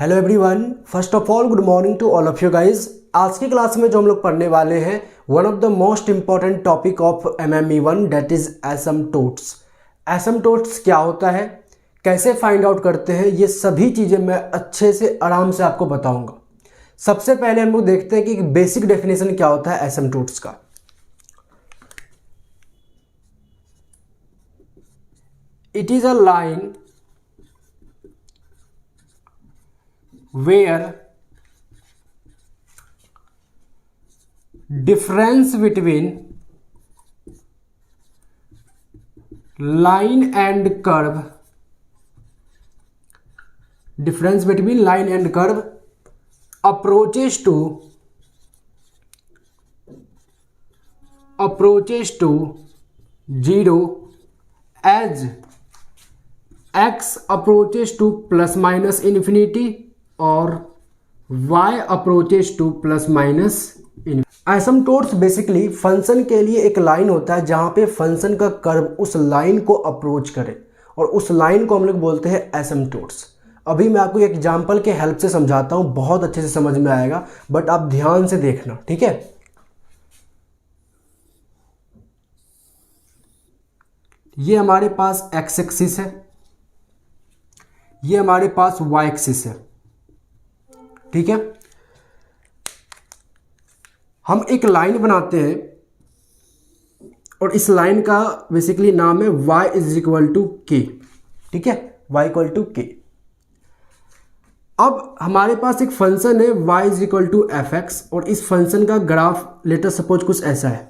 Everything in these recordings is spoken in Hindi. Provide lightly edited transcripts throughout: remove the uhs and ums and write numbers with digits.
Hello everyone, first of all good morning to all of you guys. आज की क्लास में जो हम लोग पढ़ने वाले हैं one of the most important topic of MME1 that is asymptotes. Asymptotes क्या होता है, कैसे फाइंड आउट करते हैं, ये सभी चीज़ें मैं अच्छे से आराम से आपको बताऊंगा। सबसे पहले हम लोग देखते हैं कि बेसिक डेफिनेशन क्या होता है एसिम्प्टोट्स का। It is a line where difference between line and curve approaches to zero as x approaches to plus minus infinity और y approaches two plus minus infinity. Asymptotes basically function के लिए एक लाइन होता है जहां पे फंक्शन का कर्व उस लाइन को अप्रोच करे और उस लाइन को हम लोग बोलते हैं एसिम्प्टोट्स। अभी मैं आपको एक एग्जांपल के हेल्प से समझाता हूं, बहुत अच्छे से समझ में आएगा, बट आप ध्यान से देखना, ठीक है। ये हमारे पास एक्स एक्सिस है, ये हमारे पास वाई एक्सिस है, ठीक है। हम एक लाइन बनाते हैं और इस लाइन का बेसिकली नाम है y इज इक्वल टू के, ठीक है, y इक्वल टू के। अब हमारे पास एक फंक्शन है y is equal to f x और इस फंक्शन का ग्राफ लेटर सपोज कुछ ऐसा है।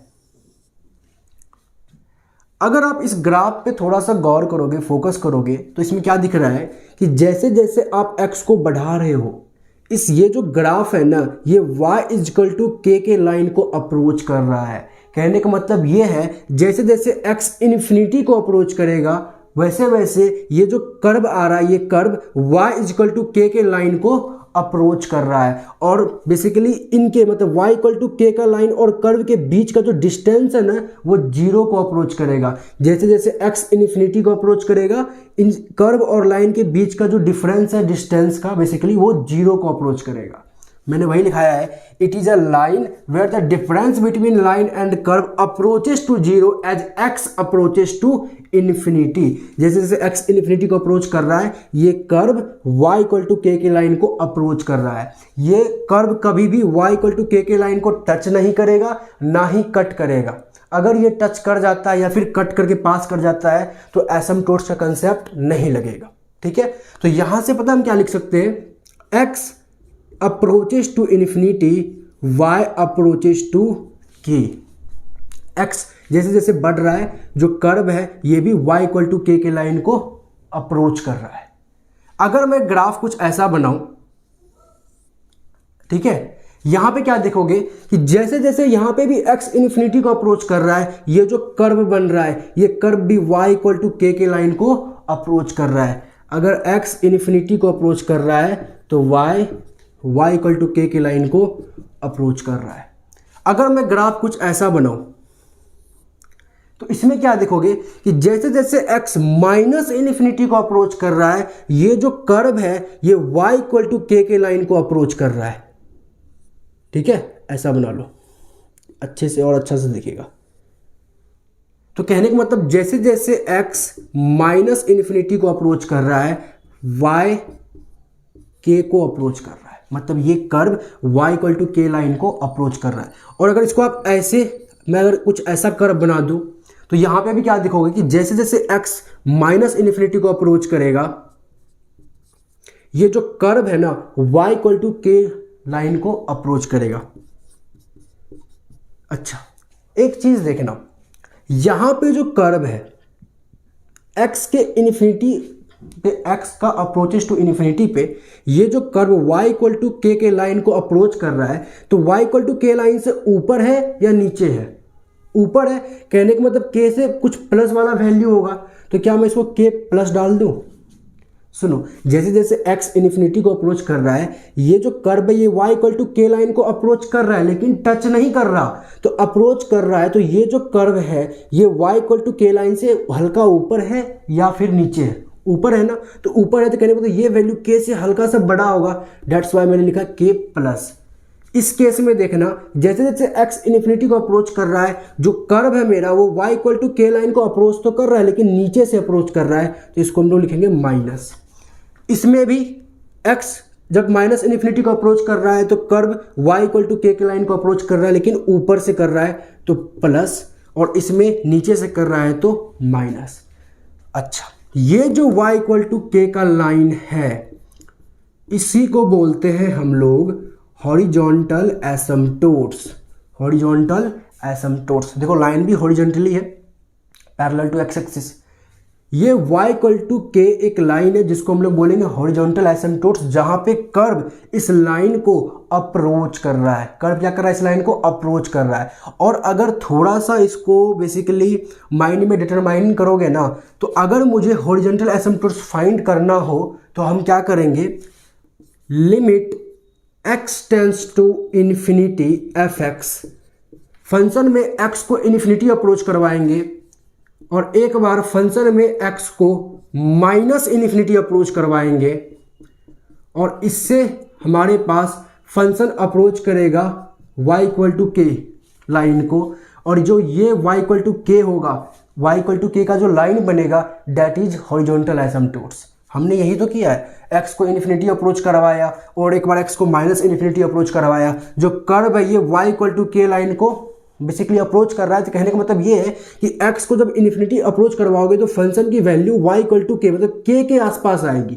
अगर आप इस ग्राफ पे थोड़ा सा गौर करोगे, फोकस करोगे, तो इसमें क्या दिख रहा है कि जैसे जैसे आप x को बढ़ा रहे हो, इस ये जो ग्राफ है ना, ये y is equal to k line को अप्रोच कर रहा है। कहने का मतलब ये है जैसे जैसे x इन्फिनिटी को अप्रोच करेगा वैसे वैसे ये जो कर्व आ रहा है, ये curve y is equal to k line को अप्रोच कर रहा है। और बेसिकली इनके मतलब y इक्वल टू के का लाइन और कर्व के बीच का जो डिस्टेंस है ना, वो जीरो को अप्रोच करेगा। जैसे जैसे x इन्फिनिटी को अप्रोच करेगा, इन कर्व और लाइन के बीच का जो डिफरेंस है डिस्टेंस का, बेसिकली वो जीरो को अप्रोच करेगा। मैंने वही लिखाया है, it is a line where the difference between line and curve approaches to zero as x approaches to infinity. जैसे जैसे x इन्फिनिटी को अप्रोच कर रहा है, ये curve y equal to k line को अप्रोच कर रहा है। ये कर्व कभी भी y equal to k line को टच नहीं करेगा, ना ही कट करेगा। अगर ये टच कर जाता है या फिर कट करके पास कर जाता है तो एसिम्प्टोट्स का कंसेप्ट नहीं लगेगा, ठीक है। तो यहां से पता हम क्या लिख सकते हैं, x approaches to infinity, y approaches to k. x जैसे जैसे बढ़ रहा है, जो कर्व है ये भी y equal to k line को अप्रोच कर रहा है। अगर मैं ग्राफ कुछ ऐसा बनाऊं, ठीक है, यहां पे क्या देखोगे कि जैसे जैसे यहां पे भी x इन्फिनिटी को अप्रोच कर रहा है, ये जो कर्व बन रहा है, ये कर्व भी y equal to k line को अप्रोच कर रहा है। अगर x इन्फिनिटी को अप्रोच कर रहा है तो y equal to k line को अप्रोच कर रहा है। अगर मैं ग्राफ कुछ ऐसा बनाऊं तो इसमें क्या देखोगे कि जैसे जैसे x माइनस इन्फिनिटी को अप्रोच कर रहा है, ये जो कर्व है ये y equal to k line को अप्रोच कर रहा है, ठीक है। ऐसा बना लो, अच्छे से और अच्छा से दिखेगा। तो कहने का मतलब जैसे जैसे x माइनस इन्फिनिटी को अप्रोच कर रहा है, y के को अप्रोच कर रहा है, मतलब ये curve y equal to k line को अप्रोच कर रहा है। और अगर इसको आप ऐसे, मैं अगर कुछ ऐसा कर्व बना दूं तो यहां पे भी क्या दिखोगे कि जैसे जैसे x माइनस इन्फिनिटी को अप्रोच करेगा, ये जो कर्व है ना y equal to k line को अप्रोच करेगा। अच्छा, एक चीज देखना, यहां पे जो कर्व है x के इन्फिनिटी पे, x का अप्रोचेस टू इन्फिनिटी पे, ये जो curve y equal to k line को अप्रोच कर रहा है, तो y equal to k line से ऊपर है या नीचे है? ऊपर है। कहने का मतलब k से कुछ प्लस वाला वैल्यू होगा, तो क्या मैं इसको k प्लस डाल दूं? सुनो, जैसे जैसे x इन्फिनिटी को अप्रोच कर रहा है, ये जो कर्व है ये y equal to k line को अप्रोच कर रहा है लेकिन टच नहीं कर रहा। तो अप्रोच कर रहा है तो ये जो कर्व है ये y equal to k line से हल्का ऊपर है या फिर नीचे है? ऊपर है ना, तो ऊपर है तो कहने को तो ये वैल्यू के से हल्का सा बड़ा होगा, डेट्स वाई मैंने लिखा के प्लस। इस केस में देखना जैसे जैसे x इन्फिनिटी को अप्रोच कर रहा है, जो कर्व है मेरा वो y equal to k line को अप्रोच तो कर रहा है लेकिन नीचे से अप्रोच कर रहा है, तो इसको हम लोग लिखेंगे माइनस। इसमें भी x जब माइनस इन्फिनिटी को अप्रोच कर रहा है तो curve y equal to k line को अप्रोच कर रहा है लेकिन ऊपर से कर रहा है तो प्लस, और इसमें नीचे से कर रहा है तो माइनस। अच्छा, ये जो y इक्वल टू के का लाइन है इसी को बोलते हैं हम लोग हॉरिजॉन्टल एसिम्प्टोट्स। हॉरिजॉन्टल एसिम्प्टोट्स, देखो लाइन भी हॉरिजॉन्टली है पैरेलल टू एक्स एक्सिस। ये y इक्वल टू के एक लाइन है जिसको हम लोग बोलेंगे हॉरिजॉन्टल एसिम्प्टोट्स, जहां पे कर्व इस लाइन को अप्रोच कर रहा है। कर्व क्या कर रहा है? इस लाइन को अप्रोच कर रहा है। और अगर थोड़ा सा इसको बेसिकली माइंड में डिटरमाइन करोगे ना, तो अगर मुझे हॉरिजॉन्टल एसिम्प्टोट्स फाइंड करना हो तो हम क्या करेंगे, limit x tends to infinity f x, function में x को इन्फिनिटी अप्रोच करवाएंगे और एक बार फंक्शन में x को माइनस इन्फिनिटी अप्रोच करवाएंगे, और इससे हमारे पास फंक्शन अप्रोच करेगा y equal to k line को, और जो ये y इक्वल टू के होगा, y इक्वल टू के का जो लाइन बनेगा दैट इज हॉरिजॉन्टल एसिम्प्टोट्स। हमने यही तो किया है, x को इन्फिनिटी अप्रोच करवाया और एक बार x को माइनस इन्फिनिटी अप्रोच करवाया। जो कर्व है ये y equal to k line को बेसिकली अप्रोच कर रहा है, तो कहने का मतलब ये है कि x को जब इन्फिनिटी अप्रोच करवाओगे तो फंक्शन की वैल्यू y इक्वल टू के मतलब k के आसपास आएगी।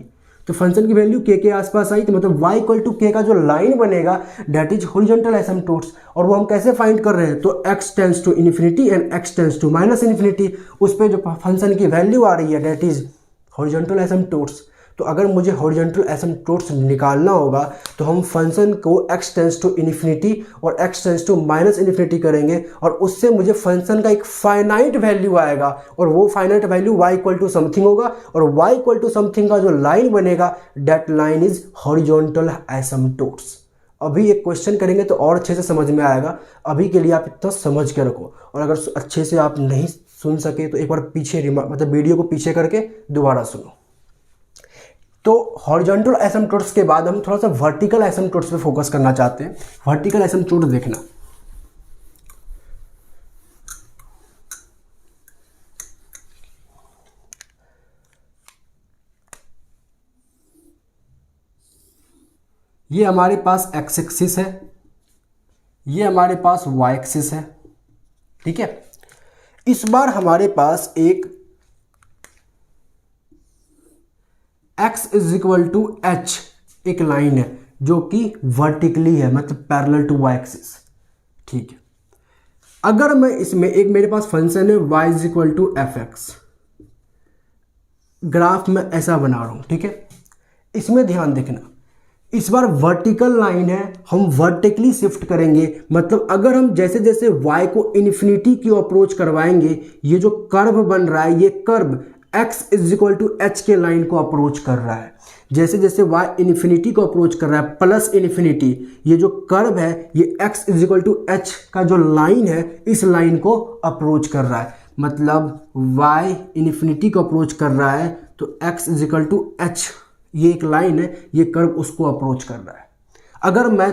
तो फंक्शन की वैल्यू k के आसपास आई तो मतलब y इक्वल टू के का जो लाइन बनेगा दैट इज हॉरिजॉन्टल एसिम्प्टोट्स। और वो हम कैसे फाइंड कर रहे हैं, तो x tends to infinity and x tends to minus infinity, उस पर जो फंक्शन की वैल्यू आ रही है दैट इज हॉरिजॉन्टल एसिम्प्टोट्स। तो अगर मुझे हॉरिजॉन्टल एसिम्प्टोट्स निकालना होगा तो हम फंक्शन को x टेंस टू इन्फिनिटी और x tends to minus infinity करेंगे, और उससे मुझे फंक्शन का एक फाइनाइट वैल्यू आएगा, और वो finite value y equal to something होगा, और y इक्वल टू समथिंग का जो लाइन बनेगा that line is horizontal asymptotes. अभी एक क्वेश्चन करेंगे तो और अच्छे से समझ में आएगा, अभी के लिए आप इतना समझ के रखो, और अगर अच्छे से आप नहीं सुन सके तो एक बार पीछे मतलब वीडियो को पीछे करके दोबारा सुनो। तो हॉरिजॉन्टल एसिम्प्टोट्स के बाद हम थोड़ा सा वर्टिकल एसिम्प्टोट्स पे फोकस करना चाहते हैं। वर्टिकल एसिम्प्टोट देखना, ये हमारे पास एक्स एक्सिस है, ये हमारे पास वाई एक्सिस है, ठीक है। इस बार हमारे पास एक x is equal to h एक लाइन है जो कि वर्टिकली है, मतलब पैरेलल टू वाई एक्सिस, ठीक है। अगर मैं इसमें एक मेरे पास फंक्शन है y is equal to f x, graph में ऐसा बना रहा हूं, ठीक है। इसमें ध्यान देखना, इस बार वर्टिकल लाइन है, हम वर्टिकली शिफ्ट करेंगे, मतलब अगर हम जैसे जैसे y को इन्फिनिटी की अप्रोच करवाएंगे, ये जो कर्व बन रहा है ये curve x is equal to h के लाइन को अप्रोच कर रहा है। जैसे जैसे y इन्फिनिटी को अप्रोच कर रहा है प्लस इन्फिनिटी, ये जो कर्व है ये x is equal to h का जो लाइन है इस लाइन को अप्रोच कर रहा है। मतलब y इन्फिनिटी को अप्रोच कर रहा है तो x is equal to h, ये एक लाइन है, ये कर्व उसको अप्रोच कर रहा है। अगर मैं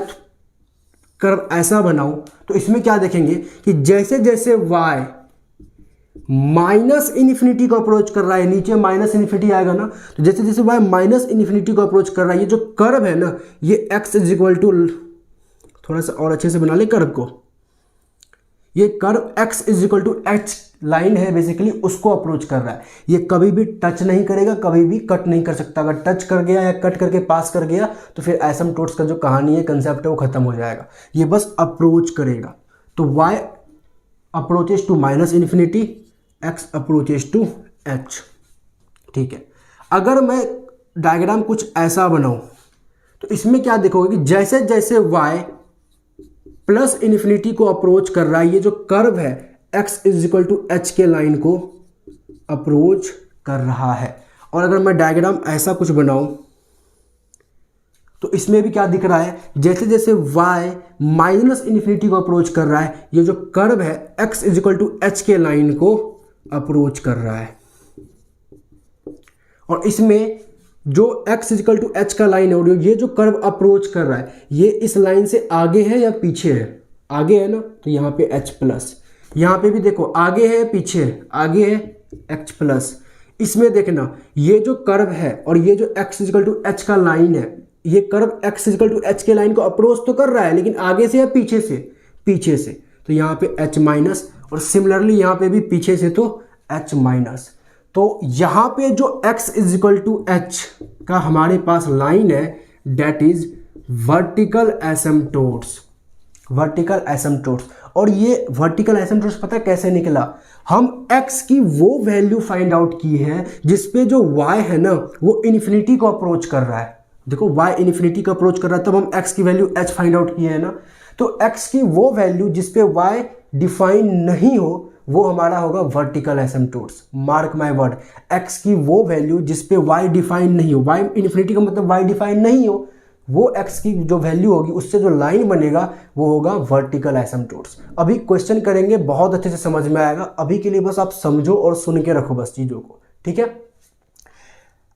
कर्व ऐसा बनाऊं तो इसमें क्या देखेंगे कि जैसे जैसे y माइनस इन्फिनिटी को अप्रोच कर रहा है, नीचे माइनस इन्फिनिटी आएगा ना, तो जैसे जैसे y माइनस इन्फिनिटी को अप्रोच कर रहा है, ये जो कर्व है ना ये x इज इक्वल टू, थोड़ा सा और अच्छे से बना ले कर्व को, ये curve x is equal to h line है बेसिकली, उसको अप्रोच कर रहा है। ये कभी भी टच नहीं करेगा, कभी भी कट नहीं कर सकता। अगर टच कर गया या कट करके पास कर गया तो फिर एसिम्प्टोट्स का जो कहानी है, कंसेप्ट है, वो खत्म हो जाएगा। ये बस अप्रोच करेगा। तो y approaches to minus infinity, x approaches to h, ठीक है। अगर मैं डायग्राम कुछ ऐसा बनाऊं तो इसमें क्या देखोगे कि जैसे जैसे y प्लस इन्फिनिटी को अप्रोच कर रहा है, ये जो कर्व है x is equal to h के लाइन को अप्रोच कर रहा है। और अगर मैं डायग्राम ऐसा कुछ बनाऊं तो इसमें भी क्या दिख रहा है, जैसे जैसे y माइनस इन्फिनिटी को अप्रोच कर रहा है, ये जो कर्व है x is equal to h के लाइन को अप्रोच कर रहा है। और इसमें जो x इजिकल टू एच का लाइन है और ये जो कर्व अप्रोच कर रहा है ये इस लाइन से आगे है या पीछे है, आगे है ना, तो यहाँ पे h प्लस, यहाँ पे भी देखो आगे है पीछे है, आगे है h प्लस। इसमें देखना ये जो कर्व है और ये जो x इजिकल टू एच का लाइन है, ये curve x is equal to h के लाइन को अप्रोच तो कर रहा है लेकिन आगे से या पीछे से, पीछे से, तो यहाँ पे h माइनस, और सिमिलरली यहाँ पे भी पीछे से तो h माइनस। तो यहाँ पे जो x इजिकल टू एच का हमारे पास लाइन है that is vertical asymptotes, vertical asymptotes. और ये वर्टिकल एसिम्प्टोट्स पता है कैसे निकला, हम x की वो वैल्यू फाइंड आउट की है जिसपे जो y है ना वो इन्फिनिटी को अप्रोच कर रहा है। देखो y इन्फिनिटी को अप्रोच कर रहा है तब हम x की वैल्यू h फाइंड आउट किए है ना, तो x की वो वैल्यू जिसपे y डिफाइन नहीं हो वो हमारा होगा vertical asymptotes. Mark my word, x की वो वैल्यू जिसपे y डिफाइन नहीं हो, y इन्फिनिटी का मतलब y डिफाइन नहीं हो, वो x की जो वैल्यू होगी उससे जो लाइन बनेगा वो होगा वर्टिकल एसिम्प्टोट्स। अभी क्वेश्चन करेंगे, बहुत अच्छे से समझ में आएगा। अभी के लिए बस आप समझो और सुन के रखो बस चीज़ों को, ठीक है।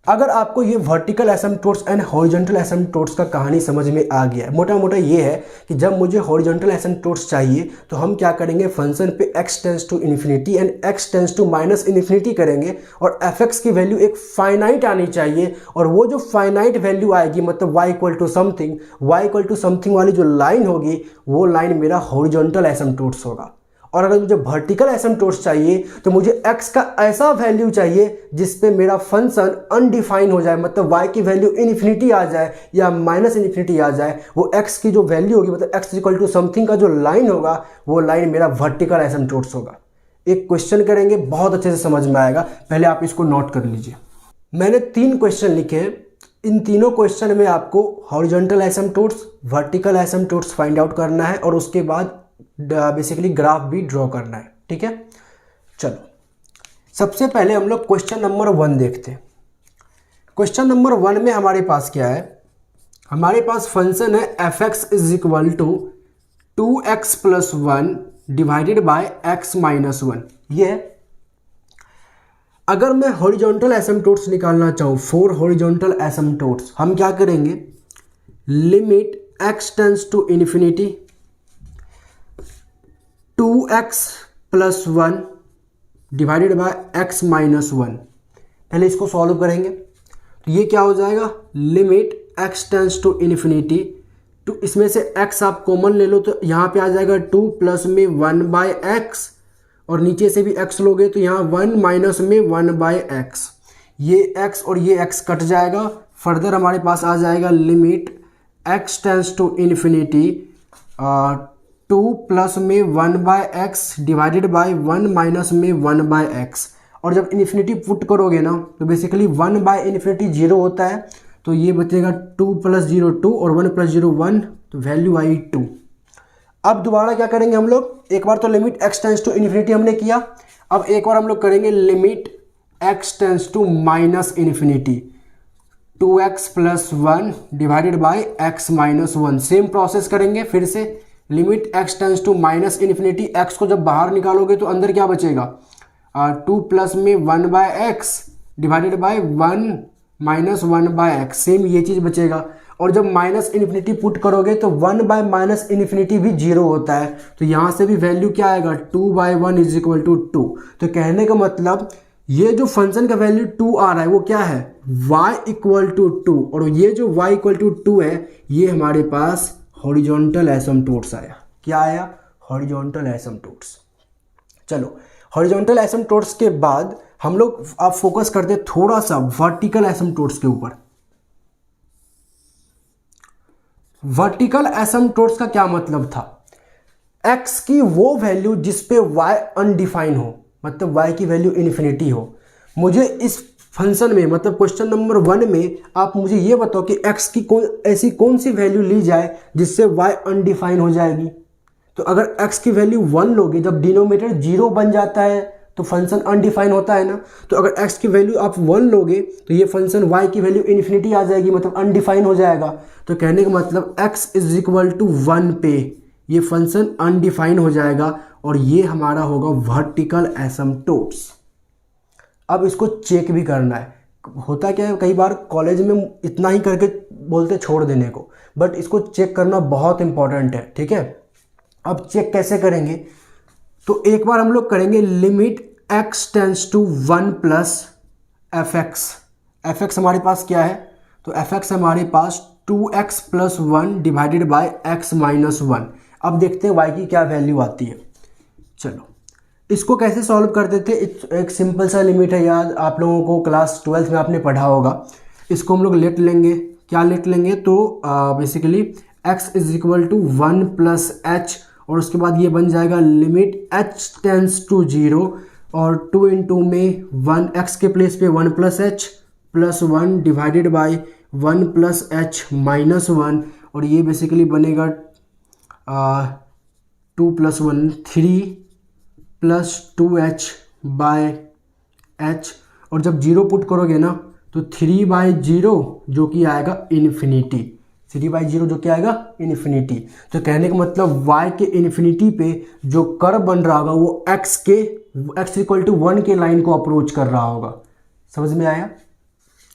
अगर आपको ये vertical asymptotes and horizontal asymptotes का कहानी समझ में आ गया है, मोटा मोटा ये है कि जब मुझे हॉरिजॉन्टल एसिम्प्टोट्स चाहिए तो हम क्या करेंगे, फंक्शन पे x tends to infinity and x tends to minus infinity करेंगे और fx की वैल्यू एक फाइनाइट आनी चाहिए, और वो जो फाइनाइट वैल्यू आएगी मतलब y इक्वल टू समथिंग वाली जो लाइन होगी वो लाइन मेरा हॉरिजॉन्टल एसिम्प्टोट्स होगा। और अगर मुझे वर्टिकल एसिम्प्टोट्स चाहिए तो मुझे x का ऐसा वैल्यू चाहिए जिसपे मेरा फंक्शन अनडिफाइन हो जाए, मतलब y की वैल्यू इन्फिनिटी आ जाए या माइनस इन्फिनिटी आ जाए। वो x की जो वैल्यू होगी मतलब x इक्वल टू समथिंग का जो लाइन होगा वो लाइन मेरा वर्टिकल एसिम्प्टोट्स होगा। एक क्वेश्चन करेंगे, बहुत अच्छे से समझ में आएगा, पहले आप इसको नोट कर लीजिए। मैंने 3 क्वेश्चन लिखे हैं, इन तीनों क्वेश्चन में आपको horizontal asymptotes, vertical asymptotes find out करना है और उसके बाद बेसिकली ग्राफ भी ड्रॉ करना है, ठीक है। चलो सबसे पहले हम लोग क्वेश्चन नंबर 1 देखते हैं। क्वेश्चन नंबर 1 में हमारे पास क्या है, हमारे पास फंक्शन है fx is equal to 2x plus 1 divided by x minus 1। ये है। अगर मैं हॉरिजॉन्टल एसिम्प्टोट्स निकालना चाहूँ, फॉर हॉरिजॉन्टल एसिम्प्टोट्स हम क्या करेंगे, limit x tends to infinity 2x plus 1 divided by x minus 1। पहले इसको सॉल्व करेंगे तो ये क्या हो जाएगा, limit x tends to infinity, तो इसमें से x आप कॉमन ले लो तो यहाँ पे आ जाएगा 2 प्लस में 1 बाय x, और नीचे से भी x लोगे तो यहाँ 1 माइनस में 1 बाय x, ये x और ये x कट जाएगा। फर्दर हमारे पास आ जाएगा limit x tends to infinity 2 plus में 1 by x divided by 1 minus में 1 बाय एक्स, और जब इन्फिनिटी पुट करोगे ना तो बेसिकली 1 बाय इन्फिनिटी 0 होता है, तो ये बचेगा 2 प्लस 0 2 और 1 प्लस 0 1, तो वैल्यू आई 2। अब दोबारा क्या करेंगे हम लोग, एक बार तो limit x tends to infinity हमने किया, अब एक बार हम लोग करेंगे limit x tends to minus infinity 2x plus 1 divided by x minus 1। Same process करेंगे फिर से, limit x tends to minus infinity, x को जब बाहर निकालोगे तो अंदर क्या बचेगा, 2 प्लस में 1 by x divided by 1 minus 1 by x, same ये चीज़ बचेगा। और जब माइनस इन्फिनिटी पुट करोगे तो 1 बाय माइनस इन्फिनिटी भी 0 होता है, तो यहाँ से भी वैल्यू क्या आएगा, 2 बाय 1 इज इक्वल टू 2। तो कहने का मतलब ये जो फंक्शन का वैल्यू 2 आ रहा है वो क्या है, y इक्वल टू 2, और ये जो y इक्वल टू 2 है ये हमारे पास हॉरिजॉन्टल एसिम्प्टोट्स आया। क्या आया, हॉरिजॉन्टल एसिम्प्टोट्स। चलो हॉरिजॉन्टल एसिम्प्टोट्स के बाद हम लोग अब फोकस करते हैं थोड़ा सा वर्टिकल एसिम्प्टोट्स के ऊपर। वर्टिकल एसिम्प्टोट्स का क्या मतलब था, x की वो वैल्यू जिसपे y अनडिफाइन हो, मतलब y की वैल्यू इन्फिनिटी हो। मुझे इस फंक्शन में मतलब क्वेश्चन नंबर 1 में आप मुझे ये बताओ कि x की ऐसी कौन सी वैल्यू ली जाए जिससे y अनडिफाइन हो जाएगी। तो अगर x की वैल्यू 1 लोगे, जब डिनोमिनेटर 0 बन जाता है तो फंक्शन अनडिफाइन होता है ना, तो अगर x की वैल्यू आप 1 लोगे तो ये फंक्शन y की वैल्यू इन्फिनिटी आ जाएगी, मतलब अनडिफाइन हो जाएगा। तो कहने का मतलब x इज इक्वल टू 1 पे ये फंक्शन अनडिफाइन हो जाएगा, और ये हमारा होगा वर्टिकल एसिम्प्टोट्स। अब इसको चेक भी करना है, होता क्या है, कई बार कॉलेज में इतना ही करके बोलते छोड़ देने को, बट इसको चेक करना बहुत इंपॉर्टेंट है, ठीक है। अब चेक कैसे करेंगे, तो एक बार हम लोग करेंगे limit x tends to 1 plus f x हमारे पास क्या है, तो एफ एक्स हमारे पास 2x plus 1 divided by x minus 1। अब देखते हैं y की क्या वैल्यू आती है। चलो इसको कैसे सॉल्व करते थे, एक सिंपल सा लिमिट है याद, आप लोगों को क्लास 12th में आपने पढ़ा होगा। इसको हम लोग लेट लेंगे, क्या लेट लेंगे, तो basically x is equal to 1 plus h, और उसके बाद ये बन जाएगा लिमिट h टेंस टू 0 और 2 इंटू में 1 x के प्लेस पे 1 plus h plus 1 divided by 1 plus H minus 1, और ये बेसिकली बनेगा 2 plus 1 3 plus 2h bye h, और जब 0 पुट करोगे ना तो 3/0 जो कि आएगा इन्फिनिटी, 3/0 जो कि आएगा इन्फिनिटी। तो कहने का मतलब y के इन्फिनिटी पे जो कर्व बन रहा होगा वो x इक्वल टू 1 के लाइन को अप्रोच कर रहा होगा। समझ में आया।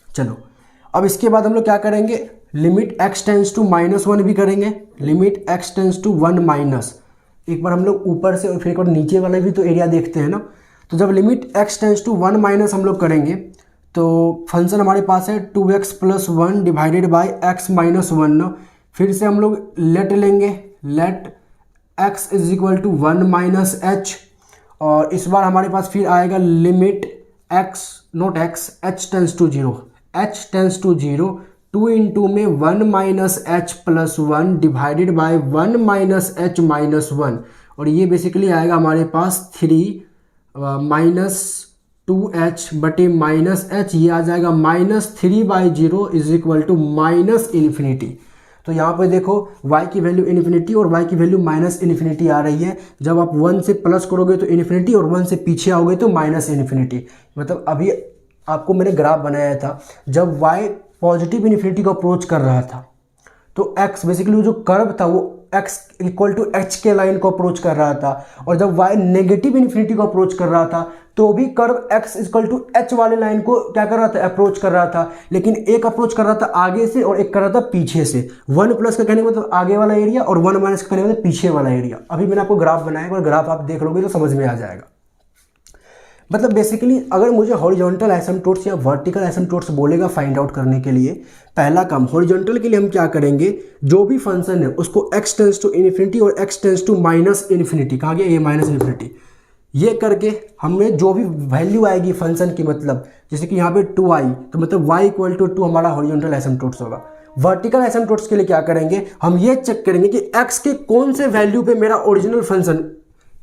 चलो अब इसके बाद हम लोग क्या करेंगे, लिमिट x टेंस टू -1 भी करेंगे, limit x tends to 1 minus. एक बार हम लोग ऊपर से और फिर एक बार नीचे वाला भी तो एरिया देखते हैं ना। तो जब limit x tends to 1 minus हम लोग करेंगे तो फंक्शन हमारे पास है 2x plus 1 divided by x minus 1 ना। फिर से हम लोग लेट लेंगे, let x is equal to 1 minus h, और इस बार हमारे पास फिर आएगा limit x naught x h tends to 0, h tends to 0 2 into में 1 minus h plus 1 divided by 1 minus h minus 1, और ये बेसिकली आएगा हमारे पास 3 माइनस 2h बटे माइनस एच, ये आ जाएगा -3/0 is equal to minus infinity. तो यहाँ पे देखो y की वैल्यू इन्फिनिटी और y की वैल्यू माइनस इन्फिनिटी आ रही है। जब आप 1 से प्लस करोगे तो इन्फिनिटी, और 1 से पीछे आओगे तो माइनस इन्फिनिटी। मतलब अभी आपको मैंने ग्राफ बनाया था, जब y पॉजिटिव इन्फिनिटी को अप्रोच कर रहा था तो x बेसिकली जो कर्व था वो x इक्वल टू h के लाइन को अप्रोच कर रहा था, और जब y नेगेटिव इन्फिनिटी को अप्रोच कर रहा था तो भी curve x equal to h वाले लाइन को क्या कर रहा था, अप्रोच कर रहा था। लेकिन एक अप्रोच कर रहा था आगे से और एक कर रहा था पीछे से। 1 प्लस का कहने का मतलब आगे वाला एरिया और 1 माइनस का कहने का मतलब पीछे वाला एरिया। अभी मैंने आपको ग्राफ बनाया, और ग्राफ आप देख लोगे तो समझ में आ जाएगा। मतलब बेसिकली अगर मुझे हॉरिजॉन्टल एसिम्पटोट्स या वर्टिकल एसिम्पटोट्स बोलेगा फाइंड आउट करने के लिए, पहला काम हॉरिजॉन्टल के लिए हम क्या करेंगे, जो भी फंक्शन है उसको x टेंस टू इन्फिनिटी और x tends to minus infinity, कहाँ गया ये माइनस इन्फिनिटी, ये करके हमें जो भी वैल्यू आएगी फंक्शन की, मतलब जैसे कि यहाँ पे 2i, तो मतलब y इक्वल टू 2 हमारा हॉरिजॉन्टल एसिम्पटोट्स होगा। वर्टिकल एसिम्पटोट्स के लिए क्या करेंगे, हम ये चेक करेंगे कि x के कौन से वैल्यू पे मेरा ओरिजिनल फंक्शन,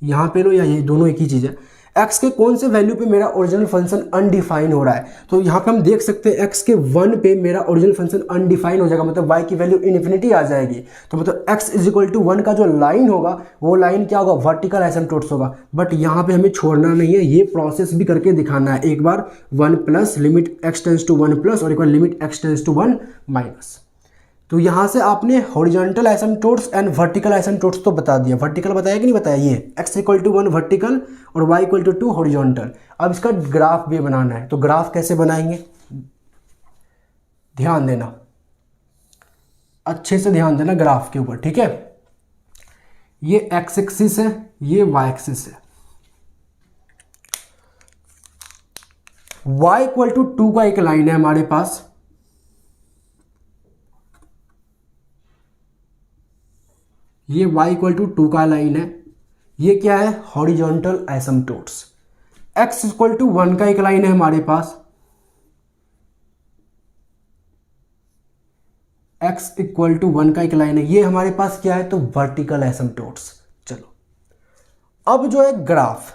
यहाँ पे लो या ये दोनों एक ही चीज़ है, x के कौन से वैल्यू पे मेरा ओरिजिनल फंक्शन अनडिफाइन हो रहा है। तो यहाँ पे हम देख सकते हैं x के 1 पे मेरा ओरिजिनल फंक्शन अनडिफाइन हो जाएगा, मतलब y की वैल्यू इन्फिनिटी आ जाएगी। तो मतलब x इज इक्वल टू 1 का जो लाइन होगा वो लाइन क्या होगा, वर्टिकल एसिम्पटोट्स होगा। बट यहाँ पे हमें छोड़ना नहीं है, ये प्रोसेस भी करके दिखाना है। एक बार 1 plus limit x tends to 1 plus और एक बार limit x tends to 1 minus. तो यहाँ से आपने horizontal asymptotes and vertical asymptotes तो बता दिया। वर्टिकल बताया कि नहीं बताया, ये x इक्वल टू 1 वर्टिकल और y इक्वल टू 2 हॉरिजॉन्टल। अब इसका ग्राफ भी बनाना है, तो ग्राफ कैसे बनाएंगे, ध्यान देना, अच्छे से ध्यान देना ग्राफ के ऊपर, ठीक है। ये x एक्सिस है, ये y एक्सिस है। y इक्वल टू 2 का एक लाइन है हमारे पास, ये y इक्वल टू 2 का लाइन है। ये क्या है, हॉरिजॉन्टल एसिम्पटोट्स। x इक्वल टू 1 का एक लाइन है हमारे पास, x इक्वल टू 1 का एक लाइन है, ये हमारे पास क्या है, तो वर्टिकल एसिम्पटोट्स। चलो अब जो है ग्राफ,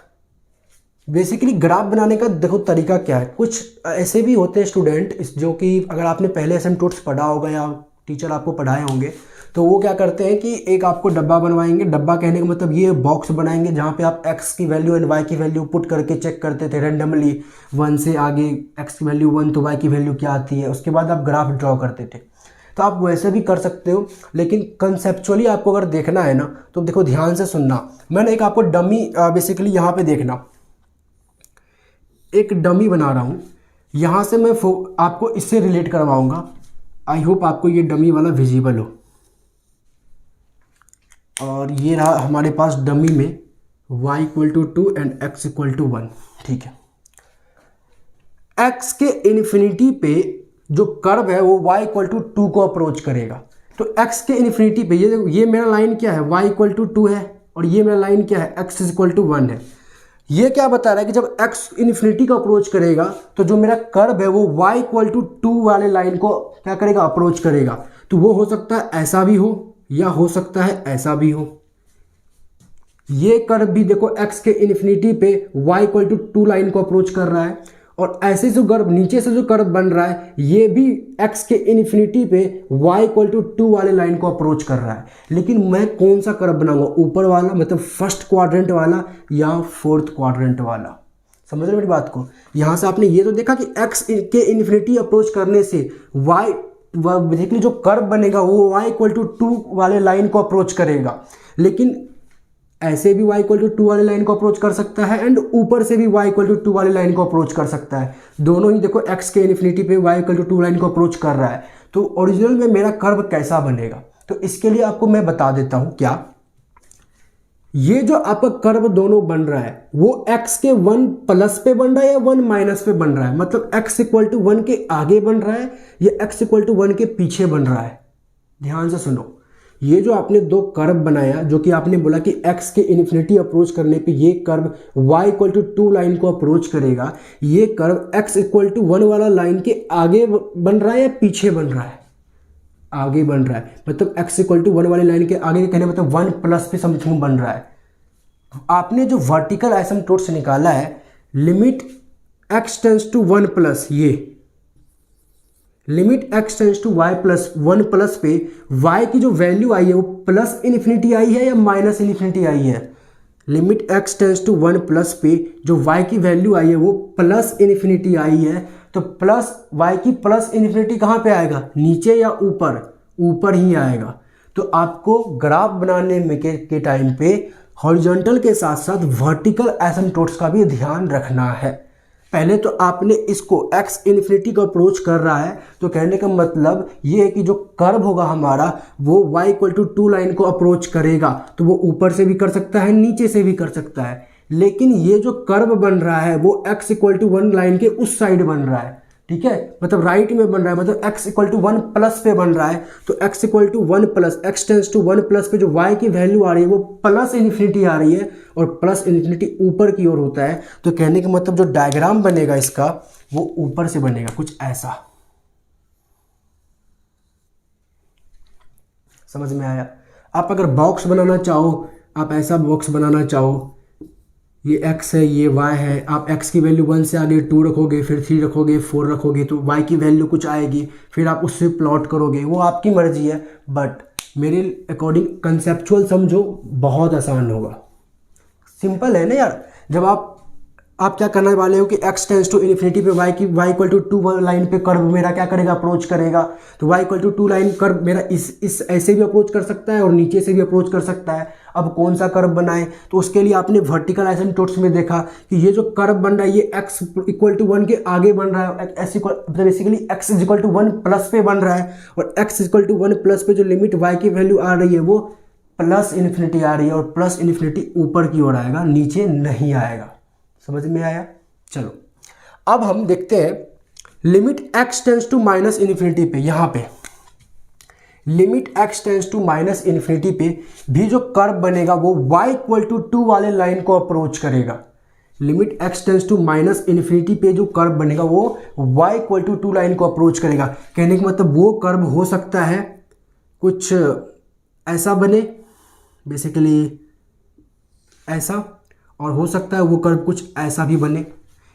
बेसिकली ग्राफ बनाने का देखो तरीका क्या है। कुछ ऐसे भी होते हैं स्टूडेंट जो कि अगर आपने पहले एसिम्पटोट्स पढ़ा होगा या टीचर आपको पढ़ाए होंगे, तो वो क्या करते हैं कि एक आपको डब्बा बनवाएंगे। डब्बा कहने का मतलब ये बॉक्स बनाएंगे जहाँ पे आप x की वैल्यू एंड y की वैल्यू पुट करके चेक करते थे रैंडमली, 1 से आगे x की वैल्यू 1 तो y की वैल्यू क्या आती है, उसके बाद आप ग्राफ ड्रॉ करते थे। तो आप वैसे भी कर सकते हो, लेकिन कंसेप्चुअली आपको अगर देखना है ना तो देखो ध्यान से सुनना। मैंने एक आपको डमी बेसिकली यहाँ पे देखना, एक डमी बना रहा हूँ। यहाँ से मैं आपको इससे रिलेट करवाऊंगा। आई होप आपको ये डमी वाला विजिबल हो। और ये रहा हमारे पास डमी में y = 2 एंड x = 1। ठीक है, x के इन्फिनिटी पे जो कर्व है वो y = 2 को अप्रोच करेगा। तो x के इन्फिनिटी पे ये मेरा लाइन क्या है, y = 2 है, और ये मेरा लाइन क्या है, x = 1 है। ये क्या बता रहा है कि जब x इन्फिनिटी को अप्रोच करेगा तो जो मेरा कर्व है वो y = 2 वाले लाइन को क्या करेगा, अप्रोच करेगा। तो वो हो सकता है ऐसा भी हो या हो सकता है ऐसा भी हो। ये कर्व भी देखो x के इन्फिनिटी पे y = 2 लाइन को अप्रोच कर रहा है, और ऐसे जो कर्व नीचे से जो कर्व बन रहा है ये भी x के इन्फिनिटी पे y = 2 वाले लाइन को अप्रोच कर रहा है। लेकिन मैं कौन सा कर्व बनाऊंगा, ऊपर वाला मतलब फर्स्ट क्वाड्रेंट वाला या फोर्थ क्वाड्रेंट वाला? समझ रहे मेरी बात को? यहाँ से आपने ये तो देखा कि x के इन्फिनिटी अप्रोच करने से y बेसिकली जो कर्व बनेगा वो y = 2 वाले लाइन को अप्रोच करेगा, लेकिन ऐसे भी y = 2 वाले लाइन को अप्रोच कर सकता है एंड ऊपर से भी y = 2 वाले लाइन को अप्रोच कर सकता है। दोनों ही देखो x के इन्फिनिटी पे y = 2 लाइन को अप्रोच कर रहा है। तो ओरिजिनल में मेरा कर्व कैसा बनेगा, तो इसके लिए आपको मैं बता देता हूं। क्या ये जो आपका कर्व दोनों बन रहा है वो x के 1+ पे बन रहा है या 1- पे बन रहा है, मतलब x = 1 के आगे बन रहा है या x = 1 के पीछे बन रहा है? ध्यान से सुनो, ये जो आपने दो कर्व बनाया, जो कि आपने बोला कि x के इन्फिनिटी अप्रोच करने पे ये कर्व y = 2 लाइन को अप्रोच करेगा, ये कर्व x = 1 वाला लाइन के आगे बन रहा है या पीछे बन रहा है? आगे बन रहा है, मतलब x = 1 वाली लाइन के आगे कहने मतलब 1+ पे समथिंग बन रहा है। आपने जो वर्टिकल एसिम्प्टोट से निकाला है लिमिट x → 1+, ये लिमिट x → y+1+ पे y की जो वैल्यू आई है वो +∞ आई है या -∞ आई है? लिमिट x → 1+ पे जो y की वैल्यू आई है वो +∞ आई है। तो प्लस y की +∞ कहाँ पे आएगा, नीचे या ऊपर? ऊपर ही आएगा। तो आपको ग्राफ बनाने में के टाइम पे हॉरिजॉन्टल के साथ साथ वर्टिकल एसिम्प्टोट्स का भी ध्यान रखना है। पहले तो आपने इसको x इन्फिनिटी को अप्रोच कर रहा है, तो कहने का मतलब ये है कि जो कर्व होगा हमारा वो y = 2 लाइन को अप्रोच करेगा। तो वो ऊपर से भी कर सकता है, नीचे से भी कर सकता है, लेकिन ये जो कर्व बन रहा है वो x = 1 लाइन के उस साइड बन रहा है। ठीक है, मतलब राइट में बन रहा है, मतलब x = 1+ पे बन रहा है। तो x = 1+, x → 1+ पे जो y की वैल्यू आ रही है वो +∞ आ रही है, और +∞ ऊपर की ओर होता है। तो कहने का मतलब जो डायग्राम बनेगा इसका वो ऊपर से बनेगा, कुछ ऐसा। समझ में आया? आप अगर बॉक्स बनाना चाहो, आप ऐसा बॉक्स बनाना चाहो, ये x है, ये y है, आप x की वैल्यू 1 से आगे 2 रखोगे, फिर 3 रखोगे, 4 रखोगे, तो y की वैल्यू कुछ आएगी, फिर आप उससे प्लॉट करोगे, वो आपकी मर्जी है। बट मेरे अकॉर्डिंग कंसेप्चुअल समझो, बहुत आसान होगा। सिंपल है ना यार। जब आप क्या करने वाले हो कि x → ∞ पे y = 2 लाइन पे कर्व मेरा क्या करेगा, अप्रोच करेगा। तो y = 2 लाइन कर्व मेरा इस ऐसे भी अप्रोच कर सकता है और नीचे से भी अप्रोच कर सकता है। अब कौन सा कर्व बनाए, तो उसके लिए आपने वर्टिकल एसिम्प्टोट्स में देखा कि ये जो कर्व बन रहा है ये x = 1 के आगे बन रहा है, बेसिकली x = 1+ पे बन रहा है, और x = 1+ पे जो लिमिट y की वैल्यू आ रही है वो +∞ आ रही है, और +∞ ऊपर की ओर आएगा, नीचे नहीं आएगा। समझ में आया? चलो अब हम देखते हैं लिमिट x → -∞ पे। यहाँ पे लिमिट x → -∞ पे भी जो कर्व बनेगा वो y = 2 वाले लाइन को अप्रोच करेगा। लिमिट x → -∞ पे जो कर्व बनेगा वो y = 2 लाइन को अप्रोच करेगा। कहने का मतलब वो कर्व हो सकता है कुछ ऐसा बने, बेसिकली ऐसा, और हो सकता है वो कर्व कुछ ऐसा भी बने।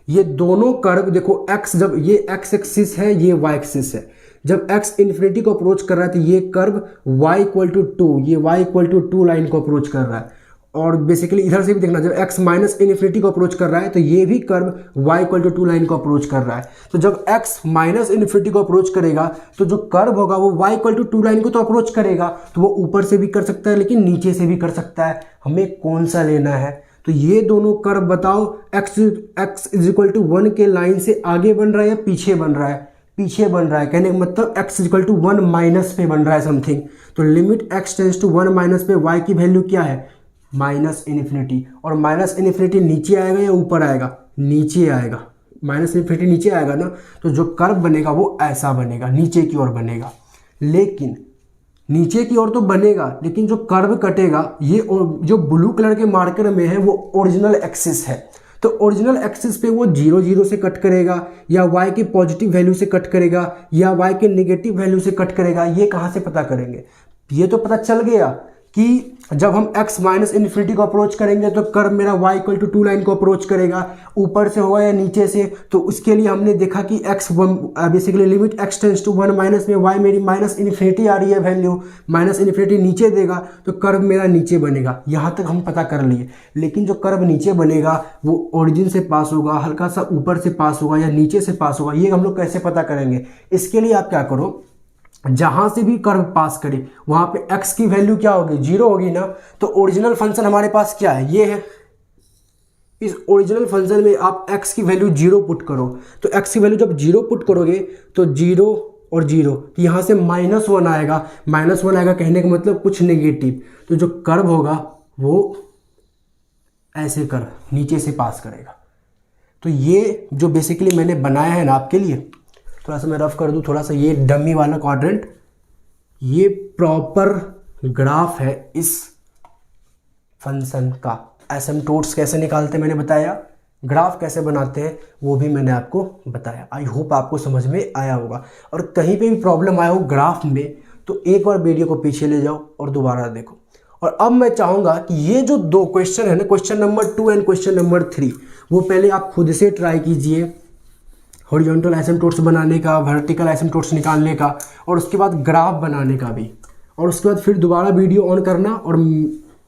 ये दोनों कर्व देखो, x जब ये x एक्सिस है, ये y एक्सिस है, जब x इन्फिनिटी को अप्रोच कर रहा है तो ये कर्व y = 2, ये y = 2 लाइन को अप्रोच कर रहा है। और बेसिकली इधर से भी देखना, जब x -∞ को अप्रोच कर रहा है तो ये भी कर्व y = 2 लाइन को अप्रोच कर रहा है। तो जब x -∞ को अप्रोच करेगा तो जो कर्व होगा वो y = 2 लाइन को तो अप्रोच करेगा, तो वो ऊपर से भी कर सकता है लेकिन नीचे से भी कर सकता है। हमें कौन सा लेना है? तो ये दोनों कर्व बताओ, x इज इक्वल टू 1 के लाइन से आगे बन रहा है या पीछे बन रहा है? पीछे बन रहा है, कहने का मतलब x is equal to 1 minus पे बन रहा है समथिंग। तो limit x tends to 1 minus पे y की वैल्यू क्या है? Minus infinity. और माइनस इन्फिनिटी नीचे आएगा या ऊपर आएगा? नीचे आएगा। माइनस इन्फिनिटी नीचे आएगा ना, तो जो कर्व बनेगा वो ऐसा बनेगा, नीचे की ओर बनेगा। लेकिन नीचे की ओर तो बनेगा, लेकिन जो कर्व कटेगा ये जो ब्लू कलर के मार्कर में है वो ओरिजिनल एक्सिस है। तो ओरिजिनल एक्सिस पे वो 0 0 से कट करेगा, या y के पॉजिटिव वैल्यू से कट करेगा, या y के नेगेटिव वैल्यू से कट करेगा। ये कहाँ से पता करेंगे? ये तो पता चल गया कि जब हम x माइनस इन्फिनिटी को अप्रोच करेंगे तो कर्व मेरा y इक्वल टू 2 लाइन को अप्रोच करेगा, ऊपर से होगा या नीचे से। तो उसके लिए हमने देखा कि x basically limit x tends to 1 minus में y मेरी माइनस इन्फिनिटी आ रही है वैल्यू, माइनस इन्फिनिटी नीचे देगा तो कर्व मेरा नीचे बनेगा। यहाँ तक हम पता कर लिए। लेकिन जो कर्व नीचे बनेगा वो ओरिजिन से पास होगा, हल्का सा ऊपर से पास होगा या नीचे से पास होगा, ये हम लोग कैसे पता करेंगे? इसके लिए आप क्या करो, जहां से भी कर्व पास करे वहां पे x की वैल्यू क्या होगी? 0 होगी ना। तो ओरिजिनल फंक्शन हमारे पास क्या है? ये है। इस ओरिजिनल फंक्शन में आप x की वैल्यू 0 पुट करो। तो x की वैल्यू जब 0 पुट करोगे तो 0 और 0 यहाँ से -1 आएगा। -1 आएगा कहने का मतलब कुछ नेगेटिव। तो जो कर्व होगा वो ऐसे कर्व नीचे से पास करेगा। तो ये जो बेसिकली मैंने बनाया है ना आपके लिए, थोड़ा सा मैं रफ कर दूं, थोड़ा सा ये डमी वाला क्वाड्रेंट, ये प्रॉपर ग्राफ है इस फंक्शन का। एसिम्प्टोट्स कैसे निकालते हैं मैंने बताया, ग्राफ कैसे बनाते हैं वो भी मैंने आपको बताया। आई होप आपको समझ में आया होगा। और कहीं पे भी प्रॉब्लम आया हो ग्राफ में तो एक बार वीडियो को पीछे ले जाओ और दोबारा देखो। और अब मैं चाहूँगा कि ये जो 2 क्वेश्चन है ना, question number 2 and question number 3, वो पहले आप खुद से ट्राई कीजिए, हॉरिजॉन्टल एसिम्प्टोट्स बनाने का, वर्टिकल एसिम्प्टोट्स निकालने का, और उसके बाद ग्राफ बनाने का भी। और उसके बाद फिर दोबारा वीडियो ऑन करना और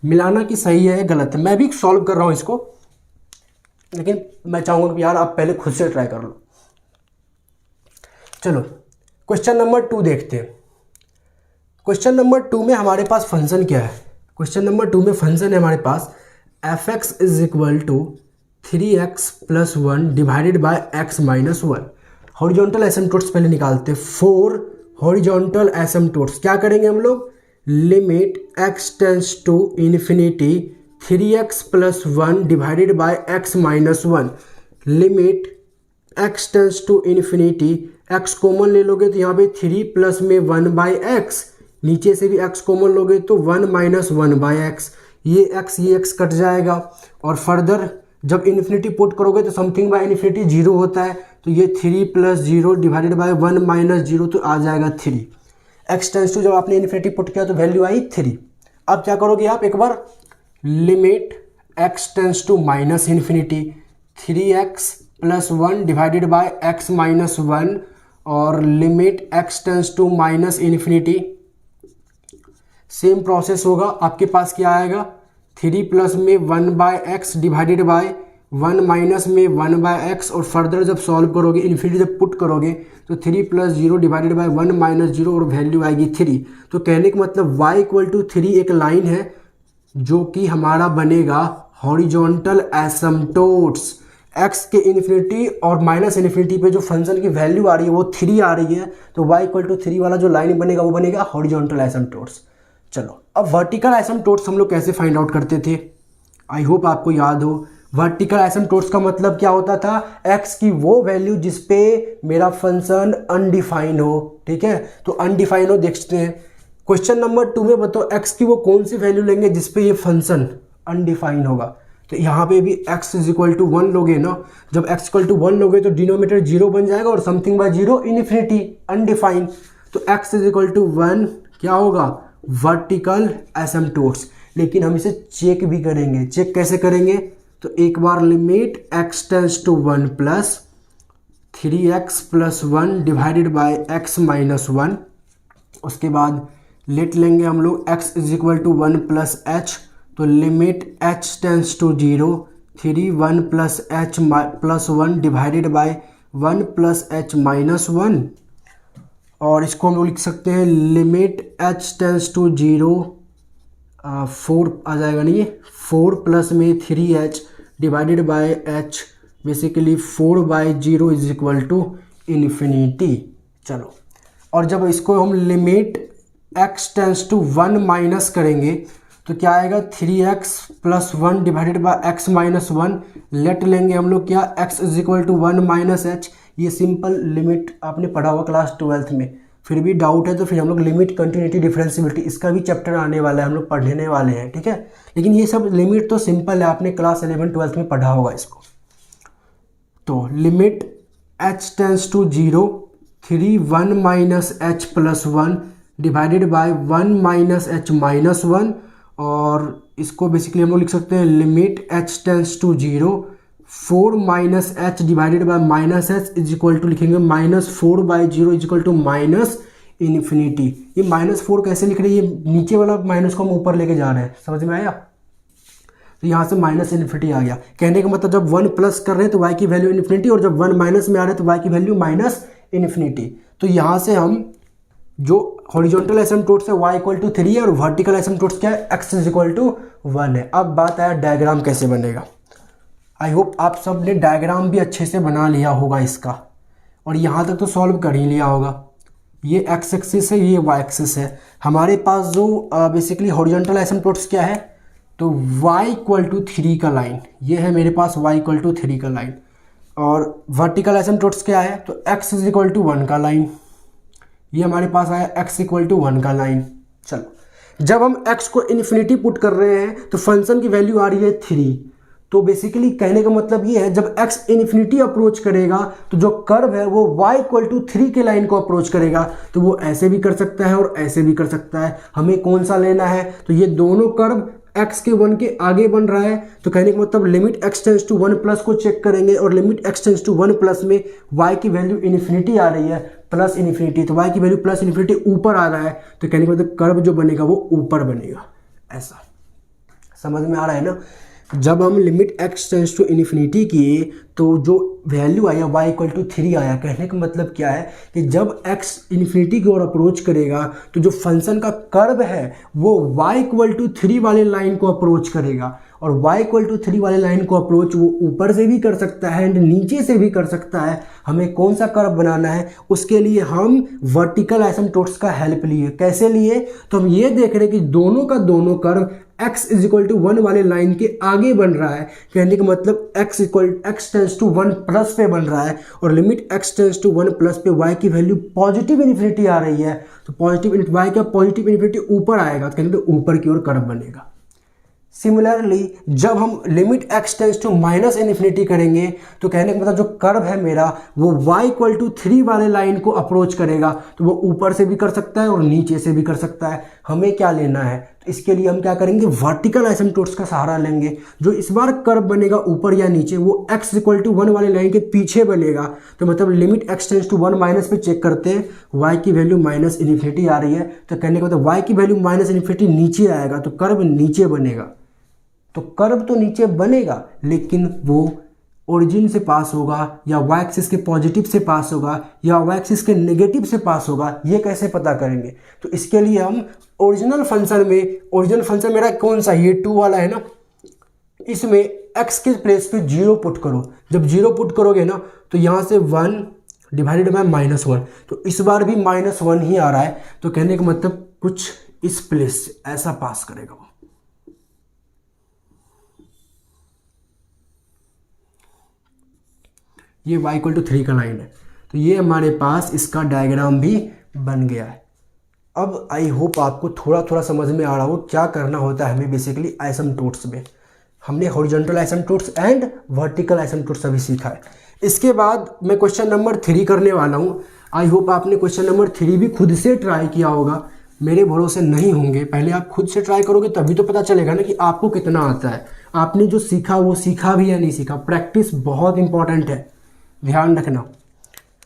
मिलाना कि सही है या गलत है। मैं भी सॉल्व कर रहा हूँ इसको, लेकिन मैं चाहूँगा कि यार आप पहले खुद से ट्राई कर लो। चलो क्वेश्चन नंबर 2 देखते हैं। क्वेश्चन नंबर 2 में हमारे पास फंक्शन क्या है? क्वेश्चन नंबर 2 में फंक्शन है हमारे पास f(x) is equal to 3x + 1 divided by x - 1। Horizontal asymptotes पहले निकालते हैं। 4 हॉरिजॉन्टल एसिम्प्टोट्स क्या करेंगे हम लोग? Limit x tends to infinity 3x + 1 divided by x - 1। Limit x tends to infinity, x common ले लोगे तो यहाँ पे 3 प्लस में 1/x, नीचे से भी x कॉमन लोगे तो 1 - 1/x। ये x कट जाएगा। और फर्दर जब इन्फिनिटी पुट करोगे तो समथिंग बाय इन्फिनिटी 0 होता है, तो ये 3 + 0 डिवाइडेड बाय 1 - 0 तो आ जाएगा 3। x टेंस टू जब आपने इन्फिनिटी पुट किया तो वैल्यू आई 3। अब क्या करोगे आप? एक बार limit x tends to minus infinity 3x + 1 divided by x - 1, और limit x tends to minus infinity, same process होगा। आपके पास क्या आएगा? 3 प्लस में 1/x डिवाइडेड बाय 1 माइनस में 1/x, और फर्दर जब सॉल्व करोगे इन्फिनिटी जब पुट करोगे तो 3 + 0 डिवाइडेड बाय 1 - 0 और वैल्यू आएगी 3। तो कहने का मतलब y = 3 एक लाइन है जो कि हमारा बनेगा हॉरिजॉन्टल एसिम्प्टोट्स। x के इन्फिनिटी और माइनस इन्फिनिटी पे जो फंक्शन की वैल्यू आ रही है वो 3 आ रही है, तो y = 3 वाला जो लाइन बनेगा वो बनेगा हॉरिजॉन्टल एसिम्प्टोट्स। चलो अब वर्टिकल एसिम्प्टोट्स हम लोग कैसे फाइंड आउट करते थे? आई होप आपको याद हो। वर्टिकल एसिम्प्टोट्स का मतलब क्या होता था? x की वो वैल्यू जिसपे मेरा फंक्शन अनडिफाइन हो। ठीक है, तो अनडिफाइन हो देखते हैं। क्वेश्चन नंबर 2 में बताओ x की वो कौन सी वैल्यू लेंगे जिसपे ये फंक्शन अनडिफाइन होगा? तो यहाँ पे भी x = 1 लोगे ना। जब x = 1 लोगे तो डिनोमिनेटर 0 बन जाएगा और समथिंग बाय 0 इन्फिनिटी अनडिफाइन। तो x = 1 क्या होगा? Vertical asymptotes. लेकिन हम इसे चेक भी करेंगे। चेक कैसे करेंगे? तो एक बार limit x tends to 1 plus 3x + 1 divided by x - 1, उसके बाद लेट लेंगे हम लोग x = 1 + h, तो limit h tends to 0 3 1 + h + 1 divided by 1 + h - 1, और इसको हम लोग लिख सकते हैं लिमिट h टेंस टू 0 4 आ जाएगा, नहीं 4 प्लस में 3h divided by h, basically 4/0 is equal to infinity. चलो, और जब इसको हम limit x tends to 1 minus करेंगे तो क्या आएगा, 3x plus 1 divided by x minus 1। Let लेंगे हम लोग क्या, x is equal to 1 minus h. ये सिंपल लिमिट आपने पढ़ा होगा क्लास 12th में, फिर भी डाउट है तो फिर हम लोग लिमिट कंटिन्यूटी डिफरेंशियबिलिटी, इसका भी चैप्टर आने वाला है, हम लोग पढ़ने वाले हैं, ठीक है। लेकिन ये सब लिमिट तो सिंपल है, आपने क्लास 11-12 में पढ़ा होगा इसको। तो limit h tends to 0, 1 minus h plus 1 divided by 1 minus h minus 1, और इसको बेसिकली हम लोग लिख सकते हैं limit h tends to 0, 4 minus h divided by minus h is equal to लिखेंगे -4/0 is equal to minus infinity. ये -4 कैसे लिख रहे हैं, ये नीचे वाला माइनस को हम ऊपर लेके जा रहे हैं, समझ में आया। तो यहाँ से माइनस इन्फिनिटी आ गया। कहने का मतलब जब 1 प्लस कर रहे हैं तो y की वैल्यू इन्फिनिटी, और जब 1 माइनस में आ रहे हैं तो y की वैल्यू माइनस इन्फिनिटी। तो यहाँ से हम जो हॉरिजॉन्टल एसिम्पटोट्स है y इक्वल टू 3 है, और वर्टिकल एसिम्पटोट्स क्या है, x इज इक्वल टू 1 है। अब बात आया डायग्राम कैसे बनेगा। आई होप आप सब ने डायग्राम भी अच्छे से बना लिया होगा इसका, और यहाँ तक तो सॉल्व कर ही लिया होगा। ये x एक्सिस है, ये y एक्सिस है। हमारे पास जो बेसिकली हॉरिजॉन्टल एसिम्पटोट्स क्या है, तो y इक्वल टू 3 का लाइन, ये है मेरे पास y इक्वल टू 3 का लाइन, और वर्टिकल एसिम्पटोट्स क्या है, तो x इज इक्वल टू 1 का लाइन, ये हमारे पास आया x इक्वल टू 1 का लाइन। चलो, जब हम x को इन्फिनिटी पुट कर रहे हैं तो फंक्शन की वैल्यू आ रही है 3। तो बेसिकली कहने का मतलब ये है, जब x इन्फिनिटी अप्रोच करेगा तो जो कर्व है वो y इक्वल टू 3 के लाइन को अप्रोच करेगा। तो वो ऐसे भी कर सकता है और ऐसे भी कर सकता है। हमें कौन सा लेना है, तो ये दोनों कर्व x के 1 के आगे बन रहा है। तो कहने का मतलब limit x tends to 1 plus को चेक करेंगे, और limit x tends to 1 plus में y की वैल्यू इन्फिनिटी आ रही है, प्लस इन्फिनिटी, तो y की वैल्यू प्लस इन्फिनिटी ऊपर आ रहा है। तो कहने का मतलब कर्व जो बनेगा वो ऊपर बनेगा। ऐसा समझ में आ रहा है ना। जब हम limit x tends to infinity किए तो जो वैल्यू आया y इक्वल टू 3 आया। कहने का मतलब क्या है कि जब x इन्फिनिटी की ओर अप्रोच करेगा तो जो फंक्शन का कर्व है वो y इक्वल टू 3 वाले लाइन को अप्रोच करेगा, और y इक्वल टू 3 वाले लाइन को अप्रोच वो ऊपर से भी कर सकता है एंड नीचे से भी कर सकता है। हमें कौन सा कर्व बनाना है, उसके लिए हम वर्टिकल एसिम्पटोट्स का हेल्प लिए। कैसे लिए, तो हम ये देख रहे हैं कि दोनों का दोनों curve x is equal to 1 वाले लाइन के आगे बन रहा है। कहने का मतलब x टेंस टू 1 प्लस पे बन रहा है, और limit x tends to 1 plus पे y की वैल्यू पॉजिटिव इन्फिनिटी आ रही है। तो पॉजिटिव y का पॉजिटिव इन्फिनिटी ऊपर आएगा, तो कहने का ऊपर की ओर कर्व बनेगा। सिमिलरली जब हम limit x tends to minus infinity करेंगे तो कहने का मतलब जो कर्व है मेरा वो y इक्वल टू 3 वाले लाइन को अप्रोच करेगा। तो वो ऊपर से भी कर सकता है और नीचे से भी कर सकता है। हमें क्या लेना है, तो इसके लिए हम क्या करेंगे, वर्टिकल एसिम्पटोट्स का सहारा लेंगे। जो इस बार कर्व बनेगा ऊपर या नीचे वो x इक्वल टू 1 वाले लाइन के पीछे बनेगा। तो मतलब limit x tends to 1 minus पे चेक करते हैं, y की वैल्यू माइनस इन्फिनिटी आ रही है। तो कहने का मतलब y की वैल्यू माइनस इन्फिनिटी नीचे आएगा, तो कर्व नीचे बनेगा। तो कर्व तो नीचे बनेगा लेकिन वो ओरिजिन से पास होगा, या y एक्सिस के पॉजिटिव से पास होगा, या y एक्सिस के नेगेटिव से पास होगा। ये कैसे पता करेंगे, तो इसके लिए हम ओरिजिनल फंक्शन में, ओरिजिनल फंक्शन मेरा कौन सा, ये 2 वाला है ना, इसमें x के प्लेस पे 0 पुट करो। जब 0 पुट करोगे ना तो यहाँ से 1 डिवाइडेड बाय -1, तो इस बार भी -1 ही आ रहा है। तो कहने का मतलब कुछ इस प्लेस से ऐसा पास करेगा वो। ये y इक्वल टू 3 का लाइन है। तो ये हमारे पास इसका डायग्राम भी बन गया है। अब आई होप आपको थोड़ा थोड़ा समझ में आ रहा हो क्या करना होता है हमें बेसिकली एसिम्पटोट्स में। हमने हॉरिजॉन्टल एसिम्पटोट्स एंड वर्टिकल एसिम्पटोट्स अभी सीखा है। इसके बाद मैं क्वेश्चन नंबर 3 करने वाला हूँ। आई होप आपने क्वेश्चन नंबर 3 भी खुद से ट्राई किया होगा, मेरे भरोसे नहीं होंगे। पहले आप खुद से ट्राई करोगे तभी तो पता चलेगा ना कि आपको कितना आता है, आपने जो सीखा वो सीखा भी या नहीं सीखा। प्रैक्टिस बहुत इंपॉर्टेंट है, ध्यान रखना।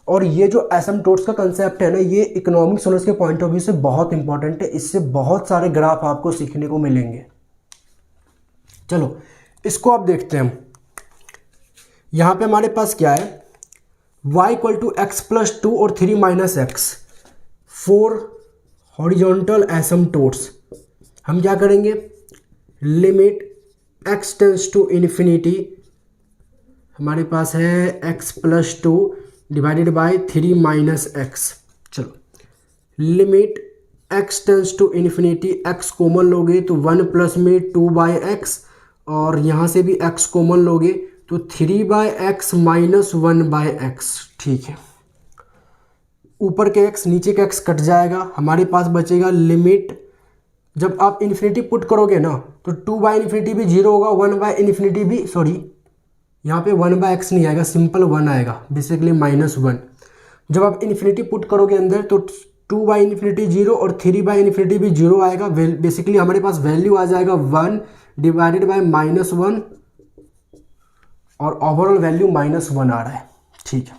और ये जो एसिम्पटोट्स का कंसेप्ट है ना, ये इकोनॉमिक सोल्यूशन के पॉइंट ऑफ व्यू से बहुत इंपॉर्टेंट है। इससे बहुत सारे ग्राफ आपको सीखने को मिलेंगे। चलो इसको आप देखते हैं। हम यहाँ पे हमारे पास क्या है, y equal to x plus 2 और 3 माइनस एक्स, 4 हॉरिजॉन्टल एसिम्पटोट्स। हम क्या करेंगे, limit x tends to infinity, हमारे पास है x plus 2 divided by 3 minus x. चलो, limit x tends to infinity, x common लोगे तो 1 प्लस में 2 बाई एक्स, और यहाँ से भी x कॉमन लोगे तो 3 by x minus 1 by x. ठीक है, ऊपर के x नीचे का x कट जाएगा, हमारे पास बचेगा लिमिट, जब आप इन्फिनिटी पुट करोगे ना तो 2 बाई इन्फिनिटी भी 0 होगा, 1 बाय इन्फिनिटी भी, सॉरी यहाँ पे 1 बाय एक्स नहीं आएगा, सिंपल 1 आएगा, बेसिकली -1। जब आप इन्फिनिटी पुट करोगे अंदर तो 2 बाई इन्फिनिटी 0 और 3 बाई इन्फिनिटी भी 0 आएगा, बेसिकली हमारे पास वैल्यू आ जाएगा 1 डिवाइडेड बाय -1, और ओवरऑल वैल्यू -1 आ रहा है। ठीक है,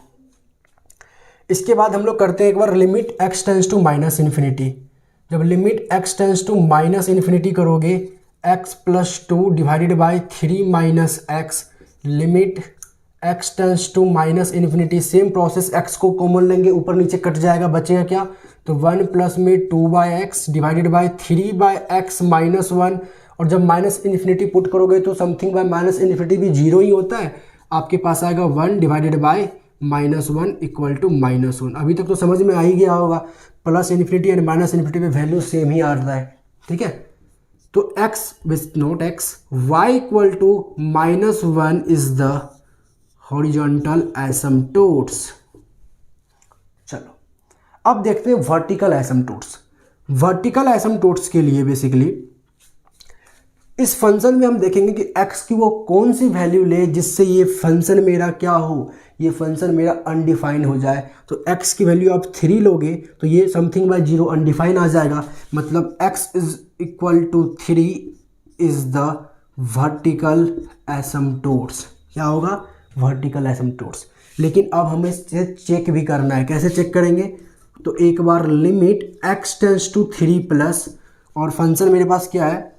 इसके बाद हम लोग करते हैं एक बार limit x tends to minus infinity. जब limit x tends to minus infinity करोगे, x plus 2 divided by 3 minus x, limit x tends to minus infinity, same process, x को कॉमन लेंगे, ऊपर नीचे कट जाएगा, बचेगा क्या, तो 1 प्लस में 2 by x divided by 3 by x minus 1, और जब माइनस इन्फिनिटी पुट करोगे तो समथिंग बाय माइनस इन्फिनिटी भी 0 ही होता है, आपके पास आएगा 1 डिवाइडेड बाय -1 इक्वल टू -1। अभी तक तो समझ में आ ही गया होगा, plus infinity and minus infinity में वैल्यू सेम ही आ रहा है। ठीक है, तो x with not x, y equal to -1 is the horizontal asymptotes. चलो, अब देखते हैं वर्टिकल एसिम्प्टोट्स। वर्टिकल एसिम्प्टोट्स के लिए बेसिकली इस फंक्शन में हम देखेंगे कि x की वो कौन सी वैल्यू ले जिससे ये फंक्शन मेरा क्या हो, ये फंक्शन मेरा अनडिफाइन हो जाए। तो x की वैल्यू आप 3 लोगे तो ये समथिंग बाय 0 अनडिफाइन आ जाएगा, मतलब x is equal to 3 is the vertical asymptotes. क्या होगा, वर्टिकल एसिम्प्टोट्स। लेकिन अब हमें इसे चेक भी करना है, कैसे चेक करेंगे, तो एक बार limit x tends to 3 plus, और फंक्शन मेरे पास क्या है,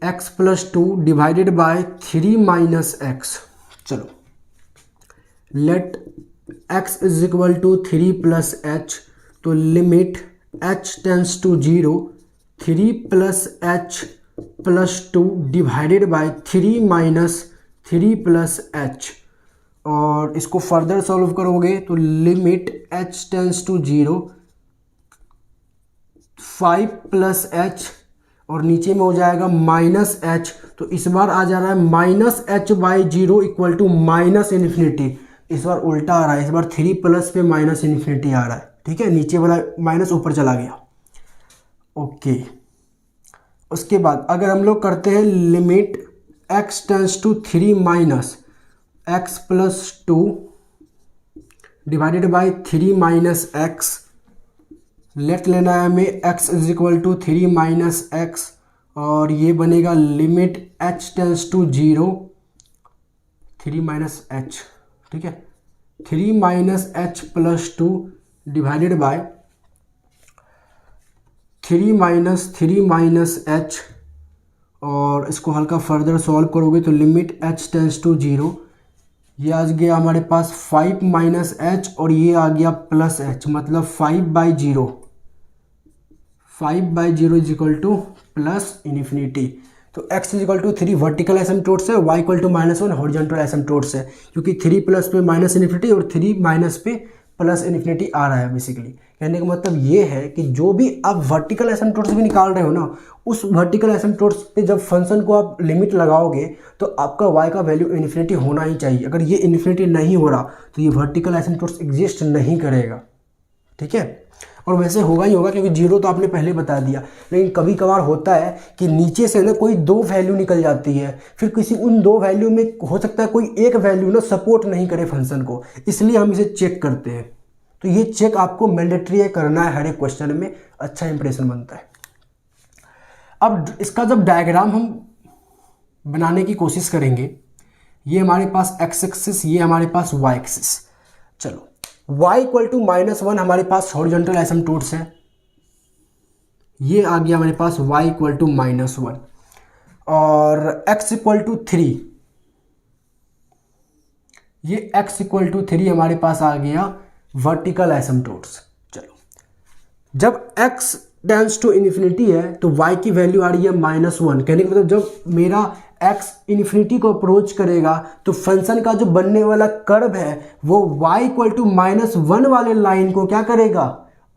x plus 2 divided by 3 minus x. चलो, let x is equal to 3 plus h, तो limit h tends to 0, 3 plus h plus 2 divided by 3 minus 3 plus h, और इसको फर्दर सॉल्व करोगे तो limit h tends to 0, 5 plus h, और नीचे में हो जाएगा माइनस एच, तो इस बार आ जा रहा है minus h by 0 equal to minus infinity. इस बार उल्टा आ रहा है, इस बार 3 प्लस पे माइनस इन्फिनिटी आ रहा है। ठीक है, नीचे वाला माइनस ऊपर चला गया। ओके, उसके बाद अगर हम लोग करते हैं limit x tends to 3 minus x plus 2 divided by 3 minus x, let लेना है हमें x is equal to 3 minus x, और ये बनेगा limit h tends to 0, 3 minus h. ठीक है, 3 minus h plus 2 divided by 3 minus h, और इसको हल्का फर्दर सॉल्व करोगे तो लिमिट h टेंस टू 0, ये आ गया हमारे पास 5 माइनस एच, और ये आ गया प्लस एच, मतलब 5 by 0 is equal to plus infinity. तो x is equal to 3 vertical asymptotes है, y equal to -1 horizontal asymptotes है, क्योंकि 3 प्लस पे माइनस इन्फिनिटी और 3 माइनस पे प्लस इन्फिनिटी आ रहा है। बेसिकली कहने का मतलब ये है कि जो भी आप वर्टिकल एसिम्प्टोट्स भी निकाल रहे हो ना, उस वर्टिकल एसिम्प्टोट्स पे जब फंक्शन को आप लिमिट लगाओगे तो आपका y का वैल्यू इन्फिनिटी होना ही चाहिए। अगर ये इन्फिनिटी नहीं हो रहा तो ये वर्टिकल एसिम्प्टोट्स एग्जिस्ट नहीं करेगा। ठीक है, और वैसे होगा ही होगा क्योंकि 0 तो आपने पहले बता दिया, लेकिन कभी कभार होता है कि नीचे से ना कोई 2 वैल्यू निकल जाती है, फिर किसी उन 2 वैल्यू में हो सकता है कोई एक वैल्यू ना सपोर्ट नहीं करे फंक्शन को, इसलिए हम इसे चेक करते हैं। तो ये चेक आपको मैंडेटरी करना है, हर एक क्वेश्चन में अच्छा इंप्रेशन बनता है। अब इसका जब डायग्राम हम बनाने की कोशिश करेंगे, ये हमारे पास x एक्सिस, ये हमारे पास y एक्सिस। चलो, y इक्वल टू -1 हमारे पास हॉरिजॉन्टल एसिम्प्टोट्स है, ये आ गया हमारे पास y इक्वल टू -1, और x इक्वल टू 3, ये x इक्वल टू 3 हमारे पास आ गया वर्टिकल एसिम्प्टोट्स। चलो, जब x टेंस टू इन्फिनिटी है तो y की वैल्यू आ रही है -1। कहने का मतलब जब मेरा x इन्फिनिटी को अप्रोच करेगा तो फंक्शन का जो बनने वाला कर्व है वो y इक्वल टू -1 वाले लाइन को क्या करेगा,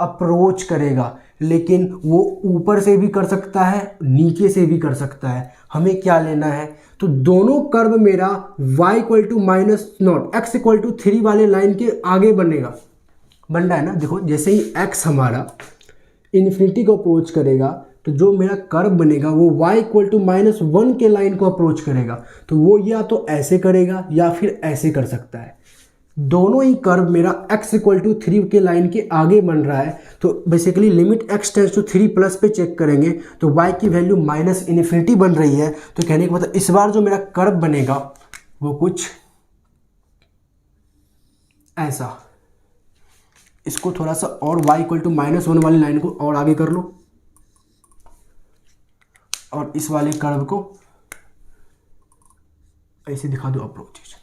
अप्रोच करेगा। लेकिन वो ऊपर से भी कर सकता है, नीचे से भी कर सकता है। हमें क्या लेना है, तो दोनों कर्व मेरा y equal to -0 x equal to 3 वाले लाइन के आगे बनेगा, बन रहा है ना। देखो जैसे ही x हमारा इन्फिनिटी को अप्रोच करेगा तो जो मेरा कर्व बनेगा वो y इक्वल टू -1 के लाइन को अप्रोच करेगा। तो वो या तो ऐसे करेगा या फिर ऐसे कर सकता है। दोनों ही कर्व मेरा x इक्वल टू 3 के लाइन के आगे बन रहा है। तो basically limit x tends to 3 plus पे चेक करेंगे तो y की वैल्यू -इन्फिनिटी बन रही है। तो कहने का मतलब इस बार जो मेरा कर्व बनेगा वो कुछ ऐसा। इसको थोड़ा सा और y इक्वल टू -1 वाली लाइन को और आगे कर लो और इस वाले कर्व को ऐसे दिखा दो अप्रोचेज।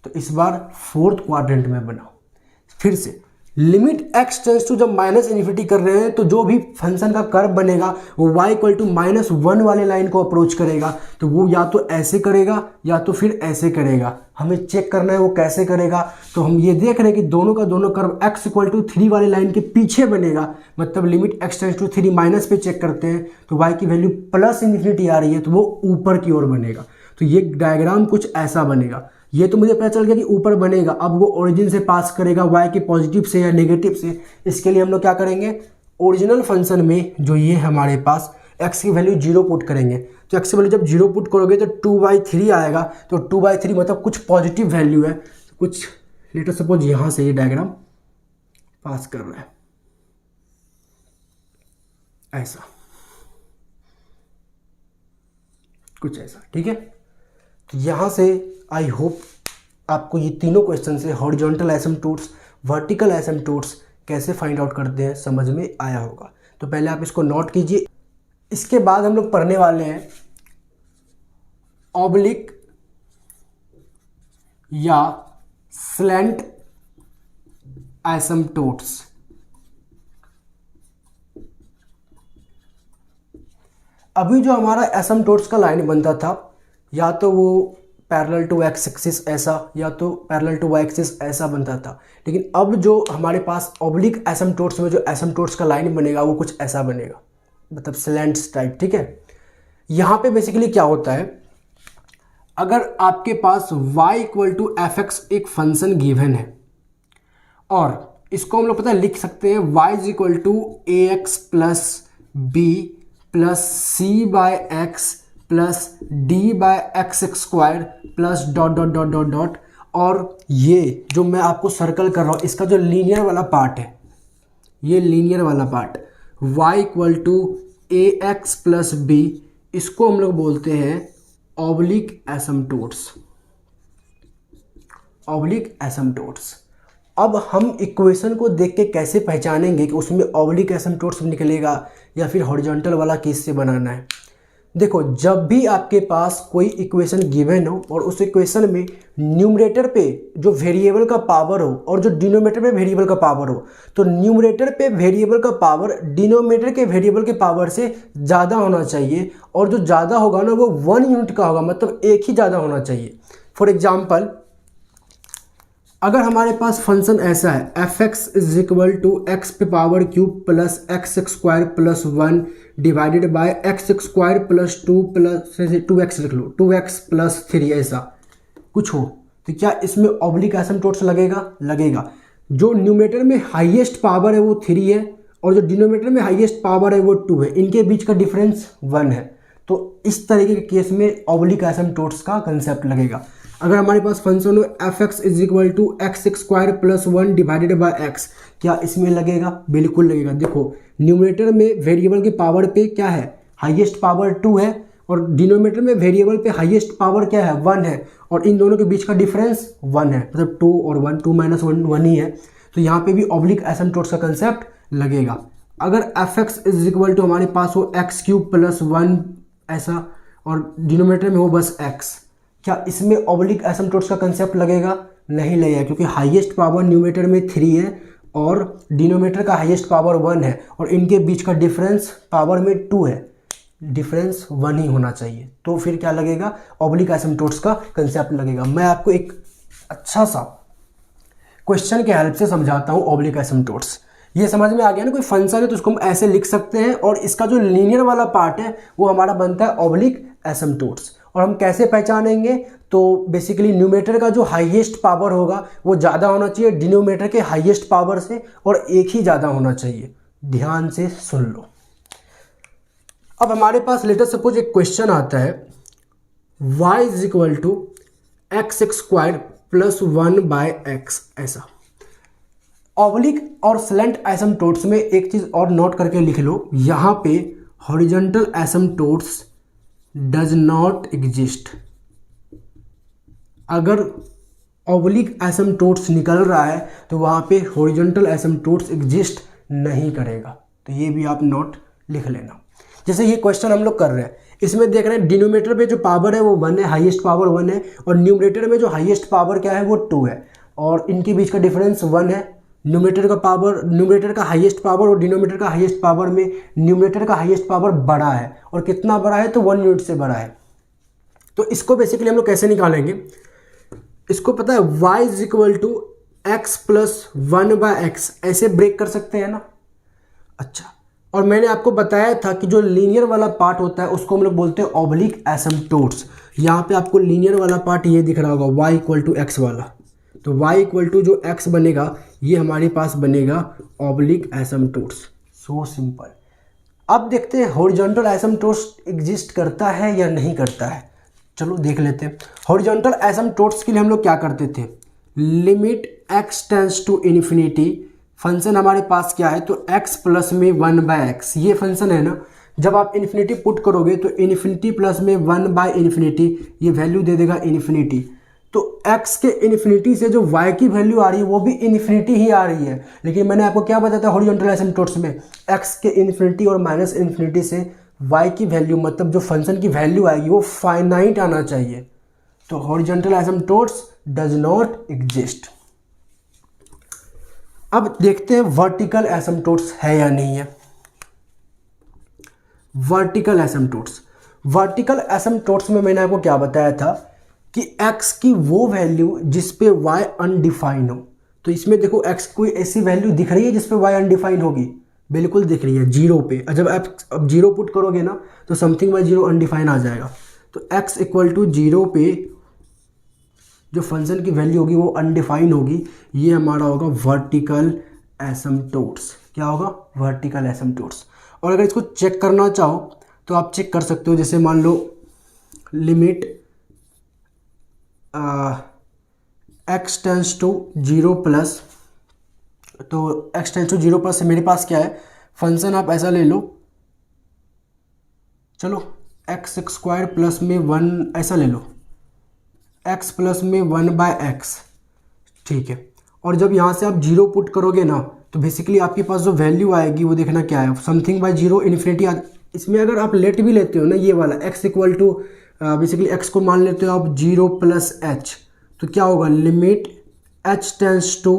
तो इस बार 4th क्वाड्रेंट में बनाओ। फिर से लिमिट x टेंस टू जब -इन्फिनिटी कर रहे हैं तो जो भी फंक्शन का कर्व बनेगा वो y इक्वल टू -1 वाले लाइन को अप्रोच करेगा। तो वो या तो ऐसे करेगा या तो फिर ऐसे करेगा। हमें चेक करना है वो कैसे करेगा। तो हम ये देख रहे हैं कि दोनों का दोनों कर्व x इक्वल टू 3 वाले लाइन के पीछे बनेगा। मतलब limit x tends to 3 minus पे चेक करते हैं तो y की वैल्यू +इन्फिनिटी आ रही है तो वो ऊपर की ओर बनेगा। तो ये डायग्राम कुछ ऐसा बनेगा। ये तो मुझे पता चल गया कि ऊपर बनेगा। अब वो ओरिजिन से पास करेगा y के पॉजिटिव से या नेगेटिव से। इसके लिए हम लोग क्या करेंगे, ओरिजिनल फंक्शन में जो ये हमारे पास x की वैल्यू 0 पुट करेंगे। तो x की वैल्यू जब 0 पुट करोगे तो 2/3 आएगा। तो 2/3 मतलब कुछ पॉजिटिव वैल्यू है। तो कुछ लेटर सपोज यहाँ से ये डायग्राम पास कर रहा है ऐसा, कुछ ऐसा, ठीक है। तो यहाँ से आई होप आपको ये तीनों क्वेश्चन से हॉरिजॉन्टल एसिम्पटोट्स, वर्टिकल एसिम्पटोट्स कैसे फाइंड आउट करते हैं समझ में आया होगा। तो पहले आप इसको नोट कीजिए। इसके बाद हम लोग पढ़ने वाले हैं ऑब्लिक या स्लैंट एसिम्पटोट्स। अभी जो हमारा एसिम्पटोट्स का लाइन बनता था या तो वो पैरेलल टू एक्स एक्सिस ऐसा या तो पैरेलल टू वाई एक्सिस ऐसा बनता था। लेकिन अब जो हमारे पास ऑब्लिक एसिम्पटोट्स में जो एसिम्पटोट्स का लाइन बनेगा वो कुछ ऐसा बनेगा, मतलब स्लैंट्स टाइप, ठीक है। यहाँ पे बेसिकली क्या होता है, अगर आपके पास y equal to f x एक फंक्शन गिवन है और इसको हम लोग पता है लिख सकते हैं y is equal to a x plus b plus c by x plus d by x square plus dot dot dot dot dot. और ये जो मैं आपको सर्कल कर रहा हूँ इसका जो लीनियर वाला पार्ट है, ये लीनियर वाला part y equal to a x plus b, इसको हम लोग बोलते हैं ऑब्लिक एसिम्पटोट्स। ऑब्लिक एसिम्पटोट्स। अब हम इक्वेशन को देख के कैसे पहचानेंगे कि उसमें ऑब्लिक एसिम्पटोट्स निकलेगा या फिर हॉरिजॉन्टल वाला किस से बनाना है। देखो जब भी आपके पास कोई इक्वेशन गिवन हो और उस इक्वेशन में न्यूमरेटर पे जो वेरिएबल का पावर हो और जो डिनोमिनेटर पे वेरिएबल का पावर हो, तो न्यूमरेटर पे वेरिएबल का पावर डिनोमिनेटर के वेरिएबल के पावर से ज़्यादा होना चाहिए और जो ज़्यादा होगा ना वो 1 यूनिट का होगा, मतलब एक ही ज़्यादा होना चाहिए। फॉर एग्जाम्पल अगर हमारे पास फंक्शन ऐसा है f x is equal to x पे power cube plus x square plus 1 divided by x square plus 2 plus 2x लिख लो 2x प्लस 3 ऐसा कुछ हो, तो क्या इसमें ऑब्लिक एसिम्पटोट्स लगेगा? लगेगा। जो न्यूमरेटर में हाईएस्ट पावर है वो 3 है और जो डिनोमिनेटर में हाईएस्ट पावर है वो 2 है, इनके बीच का डिफरेंस 1 है। तो इस तरीके के केस में ऑब्लिक एसिम्पटोट्स का कंसेप्ट लगेगा। अगर हमारे पास फंक्शन हो f x is equal to x square plus 1 divided by x, क्या इसमें लगेगा? बिल्कुल लगेगा। देखो न्यूमरेटर में वेरिएबल के पावर पे क्या है, हाईएस्ट पावर 2 है और डिनोमिनेटर में वेरिएबल पे हाईएस्ट पावर क्या है, 1 है और इन दोनों के बीच का डिफरेंस 1 है, मतलब 2 और 1, 2 माइनस 1 ही है। तो यहाँ पे भी ऑब्लिक एसिम्पटोट्स का कंसेप्ट लगेगा। अगर f x is equal to हमारे पास हो एक्स क्यूब प्लस 1 ऐसा और डिनोमिनेटर में हो बस एक्स, क्या इसमें ऑब्लिक एसिम्पटोट्स का कंसेप्ट लगेगा? नहीं लगेगा, क्योंकि हाईएस्ट पावर न्यूमरेटर में 3 है और डिनोमीटर का हाईएस्ट पावर 1 है और इनके बीच का डिफरेंस पावर में 2 है, डिफरेंस 1 ही होना चाहिए, तो फिर क्या लगेगा, ऑब्लिक एसिम्प्टोट्स का कंसेप्ट लगेगा। मैं आपको एक अच्छा सा क्वेश्चन के हेल्प से समझाता हूँ ऑब्लिक एसिम्प्टोट्स। ये समझ में आ गया ना, कोई फंक्शन है तो उसको हम ऐसे लिख सकते हैं और इसका जो लीनियर वाला पार्ट है वो हमारा बनता है ऑब्लिक एसिम्प्टोट्स। और हम कैसे पहचानेंगे, तो बेसिकली न्यूमरेटर का जो हाईएस्ट पावर होगा वो ज़्यादा होना चाहिए डिनोमिनेटर के हाईएस्ट पावर से, और एक ही ज़्यादा होना चाहिए। ध्यान से सुन लो। अब हमारे पास लेटर सपोज एक क्वेश्चन आता है y is equal to x square plus 1/x, ऐसा। ऑब्लिक और स्लेंट एसिम्प्टोट्स में एक चीज़ और नोट करके लिख लो, यहाँ पे horizontal asymptotes does not exist. अगर ऑब्लिक एसिम्प्टोट्स निकल रहा है तो वहाँ पे हॉरिजॉन्टल एसिम्प्टोट्स एग्जिस्ट नहीं करेगा, तो ये भी आप नोट लिख लेना। जैसे ये क्वेश्चन हम लोग कर रहे हैं, इसमें देख रहे हैं डिनोमिनेटर पे जो पावर है वो 1 है, हाईएस्ट पावर 1 है, और न्यूमरेटर में जो हाईएस्ट पावर क्या है वो 2 है, और इनके बीच का डिफरेंस 1 है। न्यूमरेटर का हाईएस्ट पावर और डिनोमिनेटर का हाईएस्ट पावर में न्यूमरेटर का हाईएस्ट पावर बड़ा है, और कितना बड़ा है, तो 1 यूनिट से बड़ा है। तो इसको बेसिकली हम लोग कैसे निकालेंगे, इसको पता है y is equal to x plus 1/x, ऐसे ब्रेक कर सकते हैं ना। अच्छा, और मैंने आपको बताया था कि जो लीनियर वाला पार्ट होता है उसको हम लोग बोलते हैं ऑब्लिक एसिम्प्टोट्स। यहाँ पे आपको लीनियर वाला पार्ट ये दिख रहा होगा y इक्वल टू एक्स वाला, तो y इक्वल टू जो x बनेगा ये हमारे पास बनेगा ऑब्लिक एसिम्प्टोट्स। So simple. अब देखते हैं हॉरिजॉन्टल एसिम्प्टोट्स एग्जिस्ट करता है या नहीं करता है, चलो देख लेते हैं। हॉरिजॉन्टल एसिम्प्टोट्स के लिए हम लोग क्या करते थे, limit x tends to infinity, function हमारे पास क्या है, तो x प्लस में 1/x, ये फंक्शन है ना। जब आप इन्फिनिटी पुट करोगे तो इन्फिनिटी प्लस में 1/इन्फिनिटी, ये वैल्यू दे देगा इन्फिनिटी। तो x के इन्फिनिटी से जो y की वैल्यू आ रही है वो भी इन्फिनिटी ही आ रही है, लेकिन मैंने आपको क्या बताया था हॉरिजॉन्टल एसिम्प्टोट्स में, x के इन्फिनिटी और माइनस इन्फिनिटी से y की वैल्यू, मतलब जो फंक्शन की वैल्यू आएगी वो फाइनाइट आना चाहिए। तो horizontal asymptotes does not exist. अब देखते हैं वर्टिकल एसिम्प्टोट्स है या नहीं है। वर्टिकल एसिम्प्टोट्स, वर्टिकल एसिम्प्टोट्स में मैंने आपको क्या बताया था कि x की वो वैल्यू जिस पे y अनडिफाइन हो। तो इसमें देखो x कोई ऐसी वैल्यू दिख रही है जिस पे y अनडिफाइन होगी, बिल्कुल दिख रही है, 0 पे। जब आप अब 0 पुट करोगे ना तो समथिंग बाय 0 अनडिफाइन आ जाएगा। तो x इक्वल टू 0 पे जो फंक्शन की वैल्यू होगी वो अनडिफाइन होगी, ये हमारा होगा वर्टिकल एसिम्प्टोट्स। क्या होगा, वर्टिकल एसिम्प्टोट्स। और अगर इसको चेक करना चाहो तो आप चेक कर सकते हो, जैसे मान लो limit x tends to 0 plus, तो x टेंस टू 0 प्लस से मेरे पास क्या है, फंक्शन आप ऐसा ले लो, चलो एक्स स्क्वायर प्लस में 1 ऐसा ले लो, x प्लस में 1/x, ठीक है। और जब यहाँ से आप 0 पुट करोगे ना तो बेसिकली आपके पास जो वैल्यू आएगी वो देखना क्या है, समथिंग बाय 0 इन्फिनिटी। इसमें अगर आप लेट भी लेते हो ना ये वाला x equal to basically x को मान लेते हो आप 0 प्लस h, तो क्या होगा, लिमिट h टेंस टू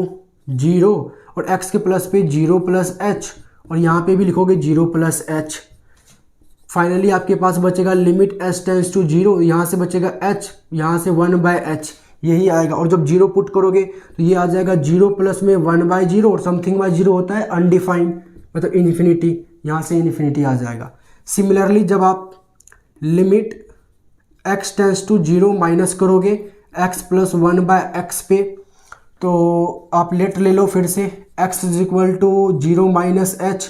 0 और x के प्लस पे 0 प्लस h, और यहाँ पे भी लिखोगे 0 प्लस h। फाइनली आपके पास बचेगा लिमिट h टेंस टू 0, यहाँ से बचेगा h, यहाँ से 1/h, यही आएगा। और जब 0 पुट करोगे तो ये आ जाएगा 0 प्लस में 1/0, और समथिंग बाय 0 होता है अनडिफाइंड, मतलब इन्फिनिटी, यहाँ से इन्फिनिटी आ जाएगा। सिमिलरली जब आप limit x tends to 0 minus करोगे x प्लस 1/x पे, तो आप लेट ले लो फिर से, x is equal to 0 minus h,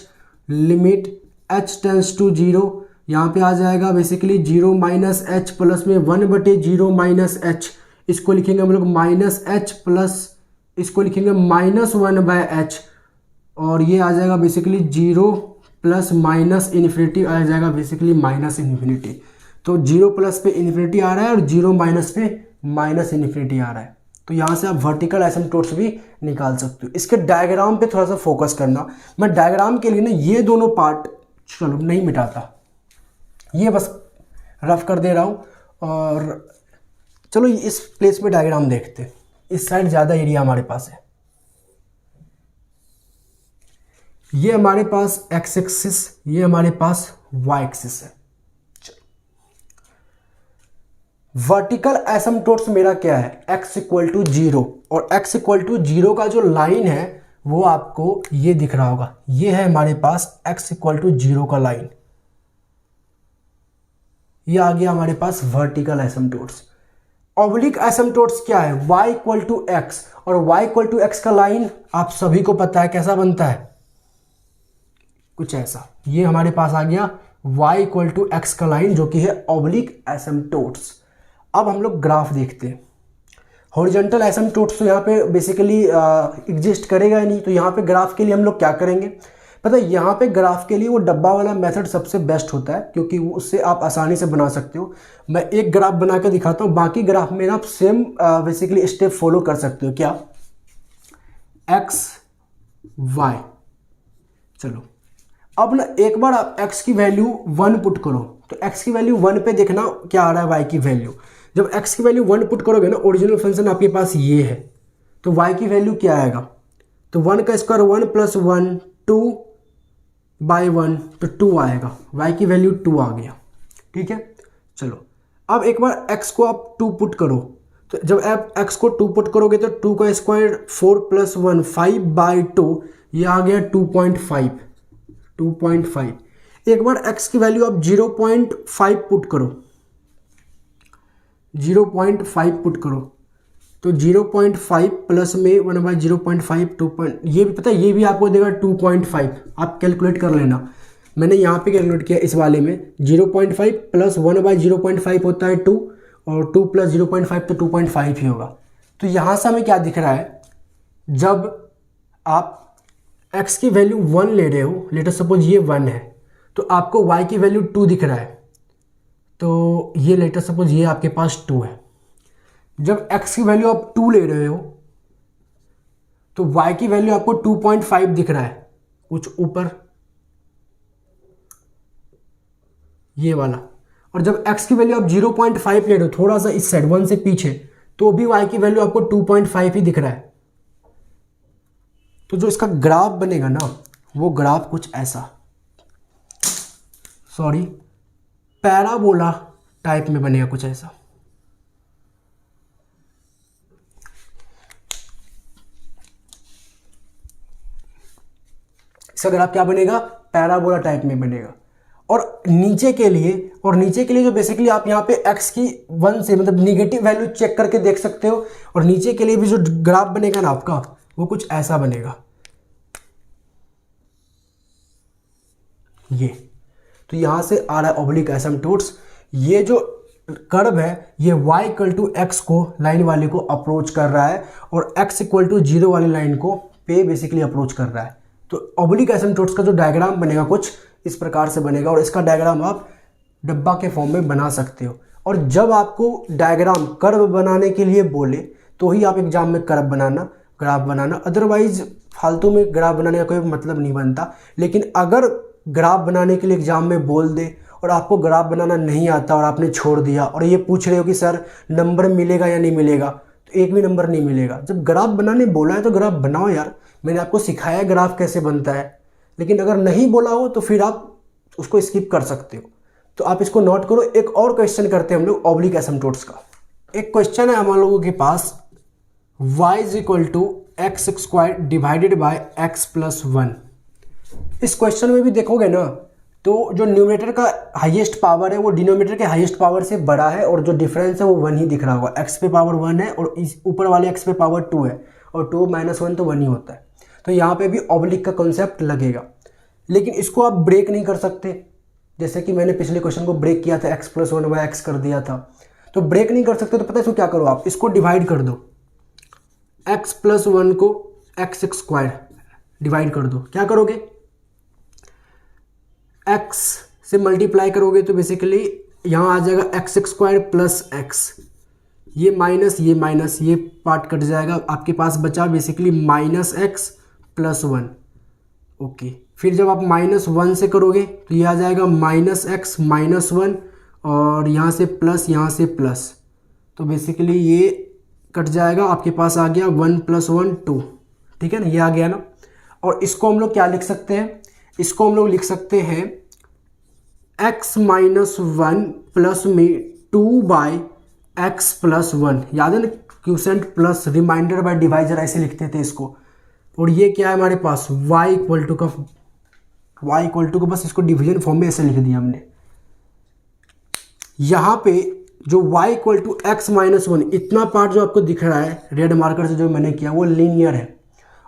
limit h tends to 0, यहाँ पे आ जाएगा बेसिकली 0 माइनस h प्लस में 1/0 माइनस h, इसको लिखेंगे हम लोग माइनस h प्लस, इसको लिखेंगे माइनस 1/h, और ये आ जाएगा बेसिकली 0 प्लस माइनस इन्फिनिटी आ जाएगा बेसिकली माइनस इन्फिनिटी। तो 0 प्लस पे इन्फिनिटी आ रहा है और 0 माइनस पे माइनस इन्फिनिटी आ रहा है। तो यहाँ से आप वर्टिकल एसिम्प्टोट्स भी निकाल सकते हो। इसके डायग्राम पे थोड़ा सा फोकस करना, मैं डायग्राम के लिए ना ये दोनों पार्ट चलो नहीं मिटाता, ये बस रफ कर दे रहा हूँ। और चलो इस प्लेस पे डायग्राम देखते हैं, इस साइड ज़्यादा एरिया हमारे पास है। ये हमारे पास एक्स एक्सिस, ये हमारे पास वाई एक्सिस है। वर्टिकल एसिम्पटोट्स मेरा क्या है, x इक्वल टू 0, और x इक्वल टू 0 का जो लाइन है वो आपको ये दिख रहा होगा, ये है हमारे पास x इक्वल टू 0 का लाइन, ये आ गया हमारे पास वर्टिकल एसिम्पटोट्स। ऑब्लिक एसिम्पटोट्स क्या है, y इक्वल टू x, और y इक्वल टू x का लाइन आप सभी को पता है कैसा बनता है, कुछ ऐसा। ये हमारे पास आ गया y इक्वल टू x का लाइन जो कि है ऑब्लिक एसिम्पटोट्स। अब हम लोग ग्राफ देखते हैं। हॉरिजॉन्टल एसिम्पटोट्स तो यहाँ पे बेसिकली एग्जिस्ट करेगा ही नहीं, तो यहाँ पे ग्राफ के लिए हम लोग क्या करेंगे पता है, यहाँ पे ग्राफ के लिए वो डब्बा वाला मेथड सबसे बेस्ट होता है, क्योंकि उससे आप आसानी से बना सकते हो। मैं एक ग्राफ बना के दिखाता हूँ, बाकी ग्राफ में आप सेम बेसिकली स्टेप फॉलो कर सकते हो। क्या, एक्स वाई। चलो अब ना एक बार आप x की वैल्यू 1 पुट करो, तो x की वैल्यू 1 पे देखना क्या आ रहा है y की वैल्यू। जब x की वैल्यू 1 पुट करोगे ना, ओरिजिनल फंक्शन आपके पास ये है, तो y की वैल्यू क्या आएगा, तो 1 का स्क्वायर 1 प्लस 1 2 बाई 1, तो 2 आएगा, y की वैल्यू 2 आ गया। ठीक है, चलो अब एक बार x को आप 2 पुट करो, तो जब आप x को 2 पुट करोगे तो 2 का स्क्वायर 4 प्लस 1 5 बाई 2, ये आ गया 2.5। एक बार x की वैल्यू आप 0.5 पुट करो, 0.5 पुट करो, तो 0.5 प्लस में 1 बाई 0.5 ये भी पता है, ये भी आपको देगा 2.5। आप कैलकुलेट कर लेना, मैंने यहाँ पे कैलकुलेट किया इस वाले में। 0.5 प्लस 1 बाई 0.5 होता है 2, और 2 प्लस 0.5 तो 2.5 ही होगा। तो यहाँ से हमें क्या दिख रहा है, जब आप x की वैल्यू 1 ले रहे हो, लेट अस सपोज ये 1 है, तो आपको y की वैल्यू 2 दिख रहा है, तो ये लेट अस सपोज ये आपके पास 2 है। जब x की वैल्यू आप 2 ले रहे हो, तो y की वैल्यू आपको 2.5 दिख रहा है, कुछ ऊपर ये वाला। और जब x की वैल्यू आप 0.5 ले रहे हो, थोड़ा सा इस साइड 1 से पीछे, तो भी y की वैल्यू आपको 2.5 ही दिख रहा है। तो जो इसका ग्राफ बनेगा ना, वो ग्राफ कुछ ऐसा, सॉरी पैराबोला टाइप में बनेगा, कुछ ऐसा। इसका ग्राफ क्या बनेगा, पैराबोला टाइप में बनेगा। और नीचे के लिए जो बेसिकली आप यहाँ पे x की 1 से मतलब निगेटिव वैल्यू चेक करके देख सकते हो, और नीचे के लिए भी जो ग्राफ बनेगा ना आपका, वो कुछ ऐसा बनेगा, ये। तो यहां से आ रहा है ऑब्लिक एसिम्पटोट्स। ये जो कर्व है, ये y इक्वल टू एक्स को, लाइन वाले को अप्रोच कर रहा है, और x इक्वल टू 0 वाली लाइन को पे बेसिकली अप्रोच कर रहा है। तो ऑब्लिक एसिम्पटोट्स का जो डायग्राम बनेगा कुछ इस प्रकार से बनेगा, और इसका डायग्राम आप डब्बा के फॉर्म में बना सकते हो। और जब आपको डायग्राम कर्व बनाने के लिए बोले, तो ही आप एग्जाम में ग्राफ बनाना, अदरवाइज फालतू में ग्राफ बनाने का कोई मतलब नहीं बनता। लेकिन अगर ग्राफ बनाने के लिए एग्जाम में बोल दे और आपको ग्राफ बनाना नहीं आता और आपने छोड़ दिया, और ये पूछ रहे हो कि सर नंबर मिलेगा या नहीं मिलेगा, तो एक भी नंबर नहीं मिलेगा। जब ग्राफ बनाने बोला है तो ग्राफ बनाओ यार, मैंने आपको सिखाया है ग्राफ कैसे बनता है। लेकिन अगर नहीं बोला हो तो फिर आप उसको स्किप कर सकते हो, तो आप इसको नोट करो। एक और क्वेश्चन करते हैं हम लोग ऑब्लिक एसिम्पटोट्स का। एक क्वेश्चन है हम लोगों के पास, y is equal to x square divided by x plus 1। इस क्वेश्चन में भी देखोगे ना, तो जो न्यूमरेटर का हाईएस्ट पावर है वो डिनोमिनेटर के हाईएस्ट पावर से बड़ा है, और जो डिफरेंस है वो 1 ही दिख रहा होगा। x पे पावर 1 है और इस ऊपर वाले x पे पावर 2 है, और 2 माइनस 1 तो 1 ही होता है। तो यहाँ पे भी ऑब्लिक का कॉन्सेप्ट लगेगा, लेकिन इसको आप ब्रेक नहीं कर सकते। जैसे कि मैंने पिछले क्वेश्चन को ब्रेक किया था, x प्लस 1 बाय x कर दिया था, तो ब्रेक नहीं कर सकते। तो पता है इसको क्या करो, आप इसको डिवाइड कर दो, x प्लस 1 को x स्क्वायर डिवाइड कर दो। क्या करोगे, x से मल्टीप्लाई करोगे तो बेसिकली यहाँ आ जाएगा x स्क्वायर प्लस x, ये माइनस ये पार्ट कट जाएगा, आपके पास बचा basically minus x plus 1। Okay, फिर जब आप माइनस 1 से करोगे तो ये आ जाएगा माइनस x माइनस 1, और यहाँ से प्लस, तो बेसिकली ये कट जाएगा, आपके पास आ गया 1 प्लस 1 2। ठीक है ना, ये आ गया ना। और इसको हम लोग क्या लिख सकते हैं, इसको हम लोग लिख सकते हैं x माइनस वन प्लस में 2/x प्लस वन। याद है ना, quotient plus remainder by divisor ऐसे लिखते थे इसको। और ये क्या है हमारे पास y इक्वल टू का बस इसको डिवीजन फॉर्म में ऐसे लिख दिया हमने। यहाँ पे जो y equal to x minus one, इतना पार्ट जो आपको दिख रहा है रेड मार्कर से जो मैंने किया वो लीनियर है,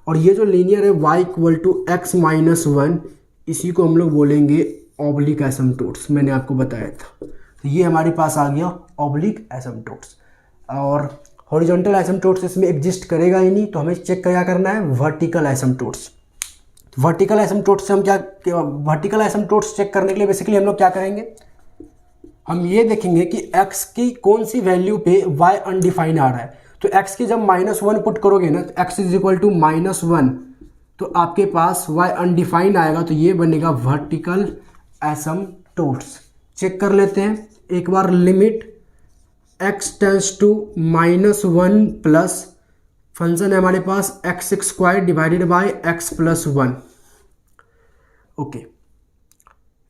और ये जो लीनियर है y equal to x minus one, इसी को हम लोग बोलेंगे ऑब्लिक एसिम्प्टोट्स। मैंने आपको बताया था, तो ये हमारे पास आ गया ऑब्लिक एसिम्प्टोट्स। और हॉरिजॉन्टल एसिम्प्टोट्स इसमें एग्जिस्ट करेगा ही नहीं, तो हमें चेक क्या करना है, वर्टिकल एसिम्प्टोट्स। वर्टिकल एसिम्प्टोट्स से हम वर्टिकल एसिम्प्टोट्स चेक करने के लिए बेसिकली हम लोग क्या करेंगे, हम ये देखेंगे कि x की कौन सी वैल्यू पे y अनडिफाइन आ रहा है। तो x की जब -1 पुट करोगे ना, तो x इज इक्वल टू -1, तो आपके पास y अनडिफाइन आएगा, तो ये बनेगा वर्टिकल एसिम्प्टोट्स। चेक कर लेते हैं एक बार, limit x tends to -1 plus function है हमारे पास x² divided by x plus 1। Okay,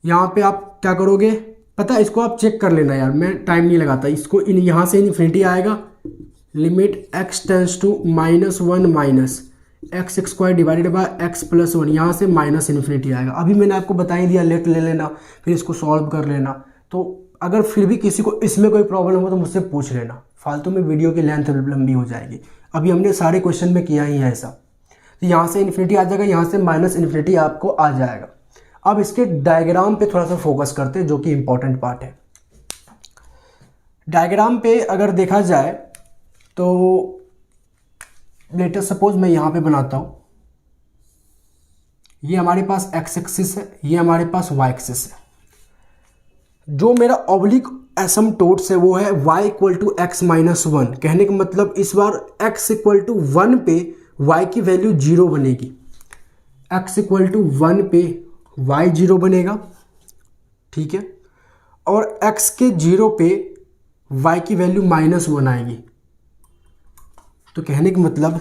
यहाँ पे आप क्या करोगे पता है, इसको आप चेक कर लेना यार, मैं टाइम नहीं लगाता। इसको यहाँ से इन्फिनिटी आएगा, limit x tends to -1 minus x² divided by x plus 1, यहाँ से माइनस इन्फिनिटी आएगा। अभी मैंने आपको बता ही दिया, लेट ले लेना, फिर इसको सॉल्व कर लेना। तो अगर फिर भी किसी को इसमें कोई प्रॉब्लम हो तो मुझसे पूछ लेना, फालतू में वीडियो की लेंथ लंबी हो जाएगी। अभी हमने सारे क्वेश्चन में किया ही है ऐसा। तो यहाँ से इन्फिनिटी आ जाएगा, यहाँ से माइनस इन्फिनिटी आपको आ जाएगा। अब इसके डायग्राम पे थोड़ा सा फोकस करते हैं, जो कि इंपॉर्टेंट पार्ट है। डायग्राम पे अगर देखा जाए तो लेटर सपोज मैं यहाँ पे बनाता हूँ, ये हमारे पास x एक्सिस है, ये हमारे पास y एक्सिस है। जो मेरा ऑब्लिक एसिम्प्टोट्स है वो है y equal to x minus one. कहने का मतलब इस बार x इक्वल टू 1 पे y की वैल्यू 0 बनेगी, x इक्वल टू 1 पे y 0 बनेगा, ठीक है। और x के 0 पे y की वैल्यू -1 आएगी। तो कहने का मतलब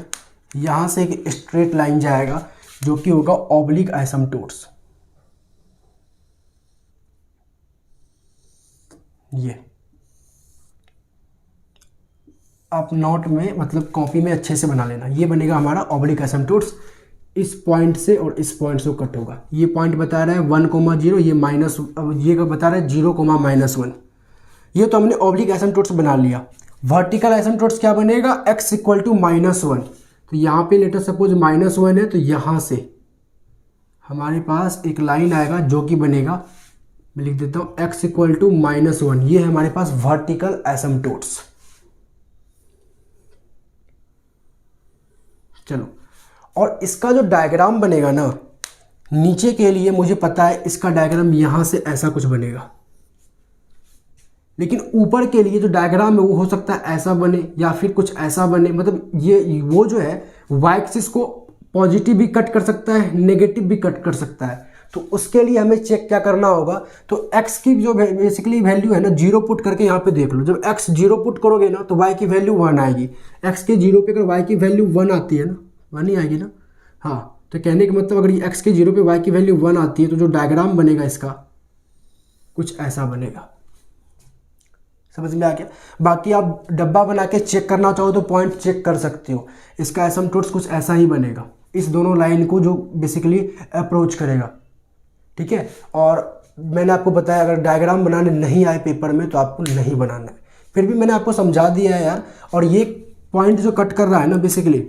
यहाँ से एक स्ट्रेट लाइन जाएगा जो कि होगा ऑब्लिक एसिम्प्टोट्स। ये आप नोट में मतलब कॉपी में अच्छे से बना लेना, ये बनेगा हमारा ऑब्लिक एसिम्प्टोट्स। इस पॉइंट से और इस पॉइंट से कट होगा। ये पॉइंट बता रहा है 1,0, ये माइनस, ये बता रहा है 0,-1। ये तो हमने ऑब्लिक एसिम्प्टोट्स बना लिया। वर्टिकल एसिम्प्टोट्स क्या बनेगा, x इक्वल टू -1। तो यहाँ पे लेटर सपोज -1 है, तो यहाँ से हमारे पास एक लाइन आएगा जो कि बनेगा, मैं लिख देता हूँ x इक्वल टू -1। ये है हमारे पास वर्टिकल एसिम्प्टोट्स। चलो, और इसका जो डायग्राम बनेगा ना नीचे के लिए, मुझे पता है इसका डायग्राम यहाँ से ऐसा कुछ बनेगा, लेकिन ऊपर के लिए जो डायग्राम है वो हो सकता है ऐसा बने या फिर कुछ ऐसा बने। मतलब ये वो जो है y एक्सिस को पॉजिटिव भी कट कर सकता है, नेगेटिव भी कट कर सकता है। तो उसके लिए हमें चेक क्या करना होगा, तो x की जो बेसिकली वैल्यू है ना 0 पुट करके यहाँ पे देख लो। जब x 0 पुट करोगे ना तो y की वैल्यू 1 आएगी। x के 0 पे अगर y की वैल्यू 1 आती है ना, 1 ही आएगी ना, हाँ। तो कहने का मतलब अगर x के 0 पे y की वैल्यू 1 आती है तो जो डायग्राम बनेगा इसका कुछ ऐसा बनेगा। समझ में आ गया। बाकी आप डब्बा बना के चेक करना चाहो तो पॉइंट चेक कर सकते हो। इसका एसिम्प्टोट्स कुछ ऐसा ही बनेगा, इस दोनों लाइन को जो बेसिकली अप्रोच करेगा, ठीक है। और मैंने आपको बताया अगर डायग्राम बनाने नहीं आए पेपर में तो आपको नहीं बनाना है, फिर भी मैंने आपको समझा दिया है यार। और ये पॉइंट जो कट कर रहा है ना बेसिकली,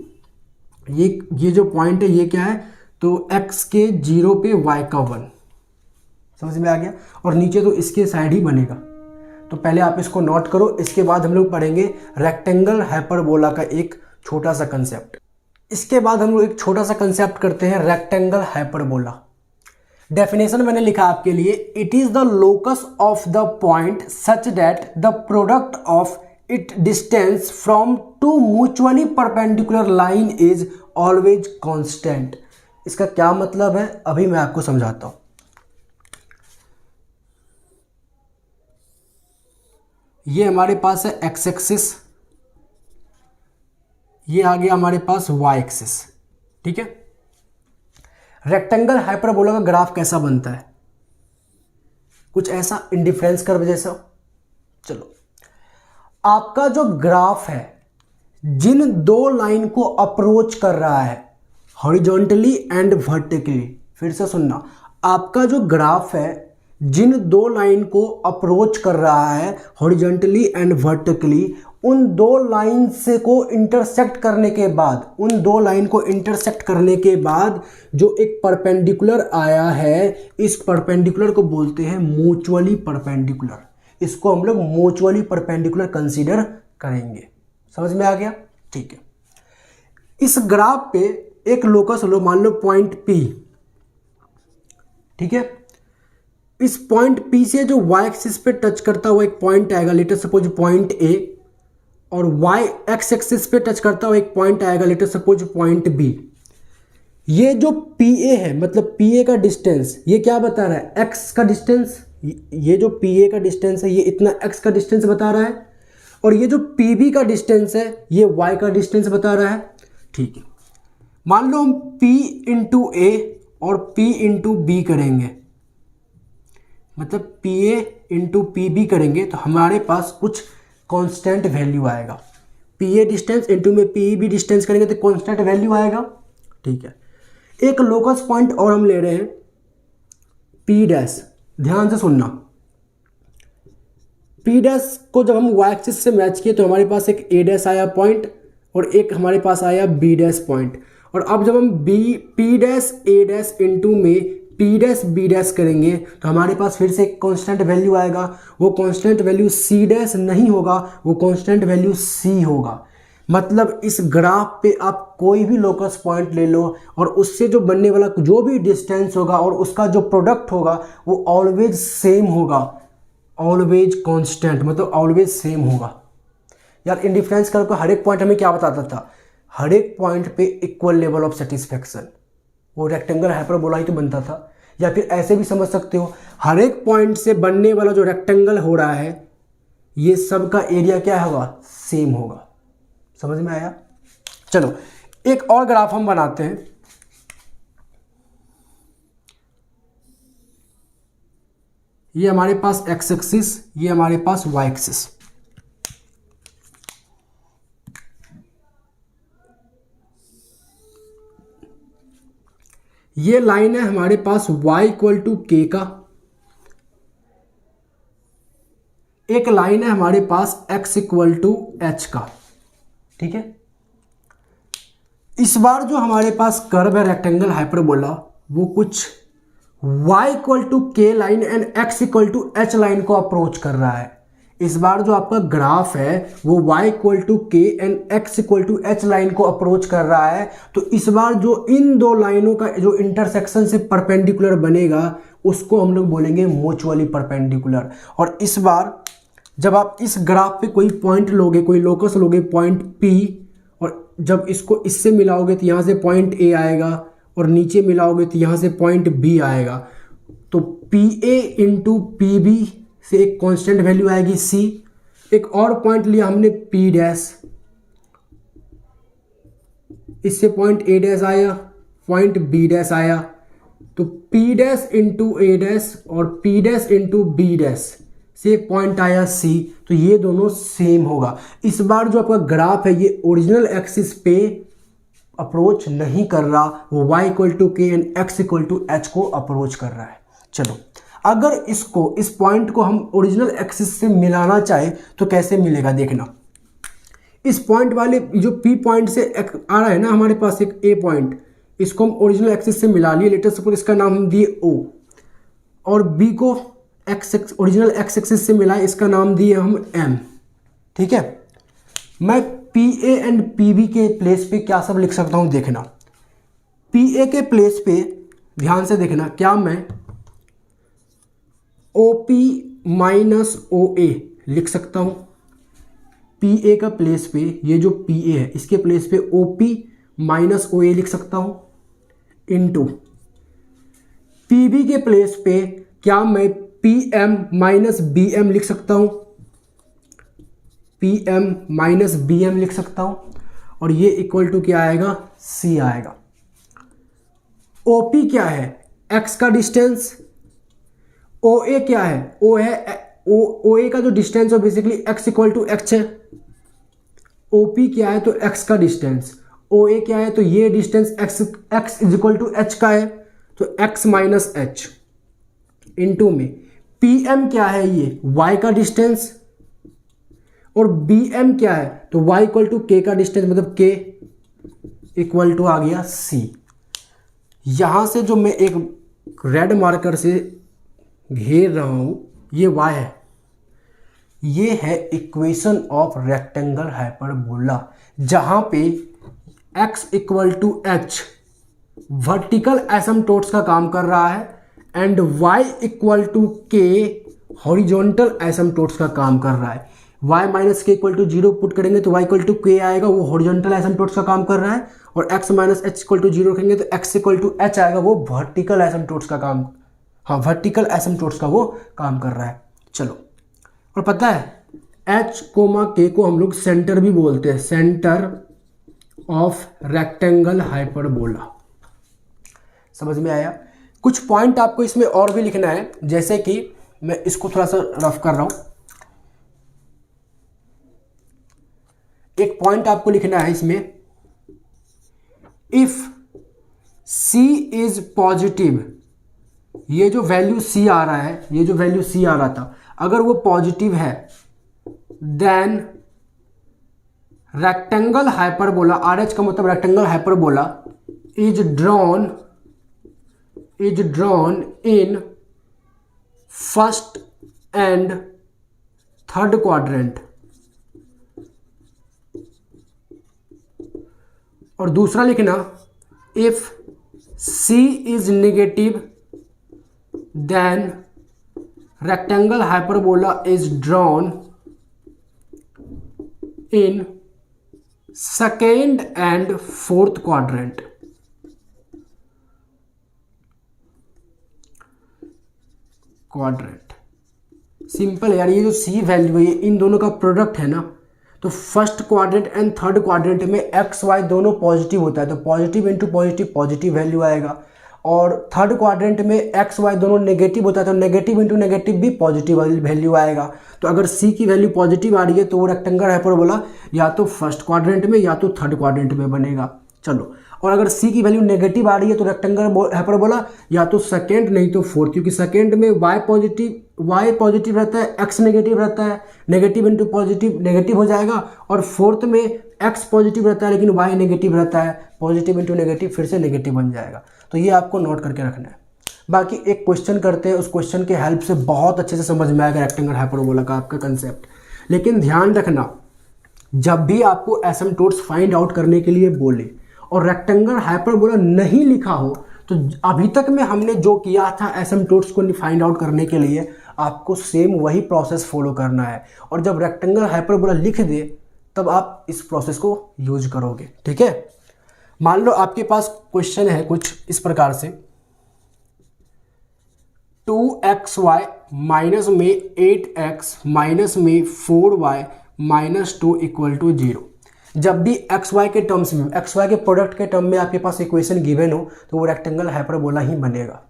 ये जो पॉइंट है ये क्या है, तो x के 0 पे y का 1। समझ में आ गया। और नीचे तो इसके साइड ही बनेगा। तो पहले आप इसको नोट करो, इसके बाद हम लोग पढ़ेंगे रेक्टेंगल हाइपरबोला का एक छोटा सा कंसेप्ट। इसके बाद हम लोग एक छोटा सा कंसेप्ट करते हैं रेक्टेंगल हाइपरबोला। डेफिनेशन मैंने लिखा आपके लिए, it is the locus of the point such that the product of it distance from two mutually perpendicular line is always constant. इसका क्या मतलब है अभी मैं आपको समझाता हूं। ये हमारे पास है x एक्सिस, ये आ गया हमारे पास y एक्सिस, ठीक है। रेक्टेंगल हाइपरबोला का ग्राफ कैसा बनता है, कुछ ऐसा इंडिफरेंस कर्व जैसा। चलो, आपका जो ग्राफ है जिन दो लाइन को अप्रोच कर रहा है हॉरिजॉन्टली एंड वर्टिकली, फिर से सुनना, आपका जो ग्राफ है जिन दो लाइन को अप्रोच कर रहा है हॉरिजॉन्टली एंड वर्टिकली, उन दो लाइन से को इंटरसेक्ट करने के बाद, उन दो लाइन को इंटरसेक्ट करने के बाद जो एक परपेंडिकुलर आया है, इस परपेंडिकुलर को बोलते हैं म्यूचुअली परपेंडिकुलर। इसको हम लोग म्यूचुअली परपेंडिकुलर कंसीडर करेंगे। समझ में आ गया? ठीक है। इस ग्राफ पे एक लोकस लो, मान लो पॉइंट P, ठीक है। इस पॉइंट P से जो y एक्सिस पे टच करता हुआ एक पॉइंट आएगा, लेटर सपोज पॉइंट A, और y x एक्सिस पे टच करता हुआ एक पॉइंट आएगा, लेटर सपोज पॉइंट B। ये जो PA है, मतलब PA का डिस्टेंस, ये क्या बता रहा है? x का डिस्टेंस। ये जो PA का डिस्टेंस है ये इतना x का डिस्टेंस बता रहा है, और ये जो PB का डिस्टेंस है ये y का डिस्टेंस बता रहा है। ठीक है, मान लो हम P इंटू A और P इंटू B करेंगे, मतलब PA इंटू PB करेंगे तो हमारे पास कुछ कांस्टेंट वैल्यू आएगा। PA डिस्टेंस इंटू में PB डिस्टेंस करेंगे तो कांस्टेंट वैल्यू आएगा। ठीक है, एक लोकस पॉइंट और हम ले रहे हैं P डैश। ध्यान से सुनना, P डैश को जब हम y एक्सिस से मैच किए तो हमारे पास एक A डैश आया पॉइंट और एक हमारे पास आया B डैश पॉइंट। और अब जब हम P dash A dash into में P डैश B डैश करेंगे तो हमारे पास फिर से एक कांस्टेंट वैल्यू आएगा। वो कांस्टेंट वैल्यू C डैश नहीं होगा, वो कांस्टेंट वैल्यू C होगा। मतलब इस ग्राफ पे आप कोई भी लोकस पॉइंट ले लो और उससे जो बनने वाला जो भी डिस्टेंस होगा और उसका जो प्रोडक्ट होगा वो ऑलवेज सेम होगा, ऑलवेज कांस्टेंट, मतलब ऑलवेज सेम होगा। यार इंडिफरेंस कर्व का हर एक पॉइंट हमें क्या बताता था? हर एक पॉइंट पे इक्वल लेवल ऑफ सेटिस्फेक्शन, वो रेक्टेंगल हाइपरबोला ही तो बनता था। या फिर ऐसे भी समझ सकते हो, हर एक पॉइंट से बनने वाला जो रेक्टेंगल हो रहा है ये सब का एरिया क्या होगा? सेम होगा। समझ में आया? चलो एक और ग्राफ हम बनाते हैं। ये हमारे पास x एक्सिस, ये हमारे पास y एक्सिस। ये लाइन है हमारे पास y इक्वल टू k का, एक लाइन है हमारे पास x इक्वल टू h का। ठीक है, इस बार जो हमारे पास कर्व है रेक्टेंगल हाइपरबोला वो कुछ y equal to k line and x equal to h line को अप्रोच कर रहा है। इस बार जो आपका ग्राफ है वो y equal to k and x equal to h line को अप्रोच कर रहा है। तो इस बार जो इन दो लाइनों का जो इंटरसेक्शन से परपेंडिकुलर बनेगा उसको हम लोग बोलेंगे म्यूचुअली परपेंडिकुलर। और इस बार जब आप इस ग्राफ पे कोई पॉइंट लोगे, कोई लोकस लोगे पॉइंट P, और जब इसको इससे मिलाओगे तो यहाँ से पॉइंट A आएगा और नीचे मिलाओगे तो यहाँ से पॉइंट B आएगा। तो PA इंटू PB से एक कांस्टेंट वैल्यू आएगी C। एक और पॉइंट लिया हमने P डैश, इससे पॉइंट A डैश आया, पॉइंट B डैश आया, तो P dash into A dash और P dash into B dash से पॉइंट आया C। तो ये दोनों सेम होगा। इस बार जो आपका ग्राफ है ये ओरिजिनल एक्सिस पे अप्रोच नहीं कर रहा, वो y equal to k and x equal to h को अप्रोच कर रहा है। चलो अगर इसको, इस पॉइंट को हम ओरिजिनल एक्सिस से मिलाना चाहे तो कैसे मिलेगा देखना। इस पॉइंट वाले जो P पॉइंट से आ रहा है ना हमारे पास एक A पॉइंट, इसको हम ओरिजिनल एक्सिस से मिला लिए, लेटर सपोज इसका नाम हम दिए O, और B को ओरिजिनल x एक्सिस से मिलाए, इसका नाम दिए हम M। ठीक है, मैं PA एंड PB के प्लेस पे क्या सब लिख सकता हूं देखना। PA के प्लेस पे ध्यान से देखना, क्या मैं OP माइनस OA लिख सकता हूं। PA का प्लेस पे, ये जो PA है इसके प्लेस पे OP माइनस OA लिख सकता हूं, इनटू PB के प्लेस पे क्या मैं PM माइनस BM लिख सकता हूं, PM माइनस BM लिख सकता हूं, और ये इक्वल टू क्या आएगा? C आएगा। OP क्या है, x का डिस्टेंस, OA क्या है, O है OA का जो डिस्टेंस है basically x equal to x है। OP क्या है, तो x का डिस्टेंस, OA क्या है, तो ये distance x is equal to h का है, तो x माइनस h इंटू में PM क्या है, ये y का डिस्टेंस, और BM क्या है, तो y इक्वल टू k का डिस्टेंस, मतलब k इक्वल टू आ गया c। यहां से जो मैं एक रेड मार्कर से घेर रहा हूं ये y है, ये है इक्वेशन ऑफ रेक्टेंगल हाइपरबोला, जहां पे x equal to h vertical asymptotes का काम कर रहा है and y equal to k horizontal asymptotes का काम कर रहा है। y minus k equal to 0 put करेंगे तो y इक्वल टू k आएगा, वो हॉरिजॉन्टल एसिम्पटोट्स का काम कर रहा है, और x minus h equal to 0 रखेंगे तो x इक्वल टू h आएगा, वो वर्टिकल एसिम्पटोट्स का काम, हाँ वर्टिकल एसिम्पटोट्स का वो काम कर रहा है। चलो, और पता है h कोमा k को हम लोग सेंटर भी बोलते हैं, सेंटर ऑफ रेक्टेंगल हाइपरबोला। समझ में आया? कुछ पॉइंट आपको इसमें और भी लिखना है, जैसे कि मैं इसको थोड़ा सा रफ कर रहा हूं। एक पॉइंट आपको लिखना है इसमें, इफ c इज पॉजिटिव, ये जो वैल्यू c आ रहा है, ये जो वैल्यू c आ रहा था, अगर वो पॉजिटिव है देन रेक्टेंगल हाइपरबोला, RH का मतलब rectangle hyperbola is drawn in first and third quadrant. और दूसरा लिखना, if C is negative then rectangle hyperbola is drawn in second and fourth quadrant. Simple यार, ये जो C वैल्यू है ये इन दोनों का प्रोडक्ट है ना, तो first quadrant and third quadrant में एक्स वाई दोनों पॉजिटिव होता है, तो positive into positive positive value आएगा, और थर्ड क्वाड्रेंट में एक्स वाई दोनों नेगेटिव होता है, तो नेगेटिव इंटू नेगेटिव भी पॉजिटिव वैल्यू आएगा। तो अगर सी की वैल्यू पॉजिटिव आ रही है तो वो रेक्टेंगल हाइपरबोला या तो फर्स्ट क्वाड्रेंट में या तो थर्ड क्वाड्रेंट में बनेगा। चलो, और अगर सी की वैल्यू नेगेटिव आ रही है तो रेक्टेंगल हाइपरबोला या तो सेकेंड नहीं तो फोर्थ, क्योंकि सेकेंड में वाई पॉजिटिव रहता है, एक्स नेगेटिव रहता है, नेगेटिव इंटू पॉजिटिव नेगेटिव हो जाएगा, और फोर्थ में एक्स पॉजिटिव रहता है लेकिन वाई नेगेटिव रहता है, पॉजिटिव इंटू नेगेटिव फिर से नेगेटिव बन जाएगा। तो ये आपको नोट करके रखना है। बाकी एक क्वेश्चन करते हैं, उस क्वेश्चन के हेल्प से बहुत अच्छे से समझ में आएगा रेक्टेंगल हाइपरबोला का आपका कंसेप्ट। लेकिन ध्यान रखना, जब भी आपको एसिम्पटोट्स फाइंड आउट करने के लिए बोले और रेक्टेंगल हाइपरबोला नहीं लिखा हो, तो अभी तक में हमने जो किया था एसिम्पटोट्स को फाइंड आउट करने के लिए, आपको सेम वही प्रोसेस फॉलो करना है, और जब रेक्टेंगल हाइपरबोला लिख दे तब आप इस प्रोसेस को यूज करोगे। ठीक है, मान लो आपके पास क्वेश्चन है कुछ इस प्रकार से, 2xy माइनस में 8x माइनस में 4y माइनस 2 इक्वल टू 0। जब भी xy के टर्म्स में, xy के प्रोडक्ट के टर्म में आपके पास इक्वेशन गिवन हो तो वो रेक्टेंगल हाइपरबोला ही बनेगा।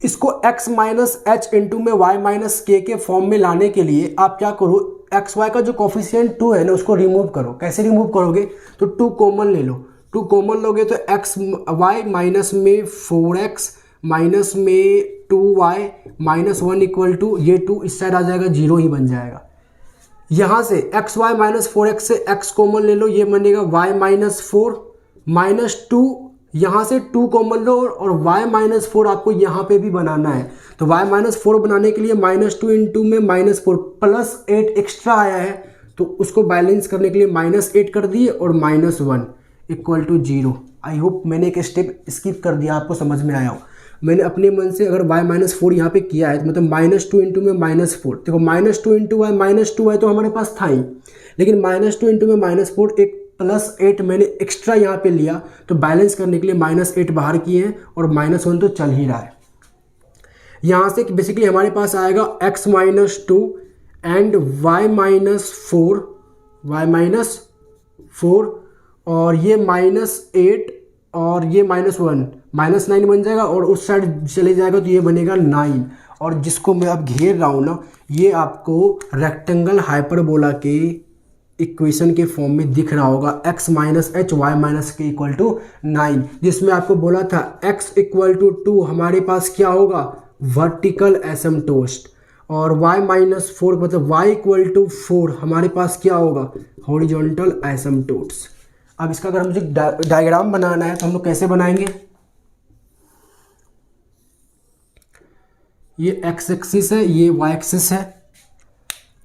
इसको x माइनस एच इंटू में y माइनस के फॉर्म में लाने के लिए आप क्या करो, xy का जो कोफिशिएंट 2 है ना उसको रिमूव करो। कैसे रिमूव करोगे, तो 2 कॉमन ले लो, 2 कॉमन लोगे तो y माइनस में 4x माइनस में 2y माइनस 1 इक्वल टू, ये 2 इस साइड आ जाएगा, 0 ही बन जाएगा। यहाँ से xy माइनस 4x से x कॉमन ले लो, ये बनेगा y माइनस 4 माइनस 2, यहाँ से 2 कॉमन लो और y माइनस 4 आपको यहाँ पे भी बनाना है। तो y माइनस 4 बनाने के लिए माइनस 2 इंटू में माइनस 4 प्लस 8 एक्स्ट्रा आया है, तो उसको बैलेंस करने के लिए माइनस 8 कर दिए और minus 1 equal to 0। I hope मैंने एक स्टेप स्किप कर दिया, आपको समझ में आया हो। मैंने अपने मन से अगर y माइनस 4 यहाँ पे किया है तो मतलब माइनस 2 इंटू में माइनस 4, देखो माइनस 2 इंटू वाई माइनस 2 है तो हमारे पास था ही, लेकिन माइनस 2 इंटू में माइनस 4 एक प्लस 8 मैंने एक्स्ट्रा यहाँ पे लिया, तो बैलेंस करने के लिए माइनस 8 बाहर किए हैं और माइनस 1 तो चल ही रहा है। यहाँ से बेसिकली हमारे पास आएगा x minus 2 and y minus 4 और ये माइनस 8 और ये -1 -9 बन जाएगा और उस साइड चले जाएगा तो ये बनेगा 9। और जिसको मैं अब घेर रहा हूँ ना, ये आपको रेक्टेंगल हाइपरबोला के इक्वेशन के फॉर्म में दिख रहा होगा, x - h y - k = 9, जिसमें आपको बोला था x = 2 हमारे पास क्या होगा, वर्टिकल एसिम्प्टोट, और y - 4 मतलब y = 4 हमारे पास क्या होगा, हॉरिजॉन्टल एसिम्प्टोट्स। अब इसका अगर मुझे डायग्राम बनाना है तो हम लोग कैसे बनाएंगे, ये x एक्सिस है, ये y एक्सिस है,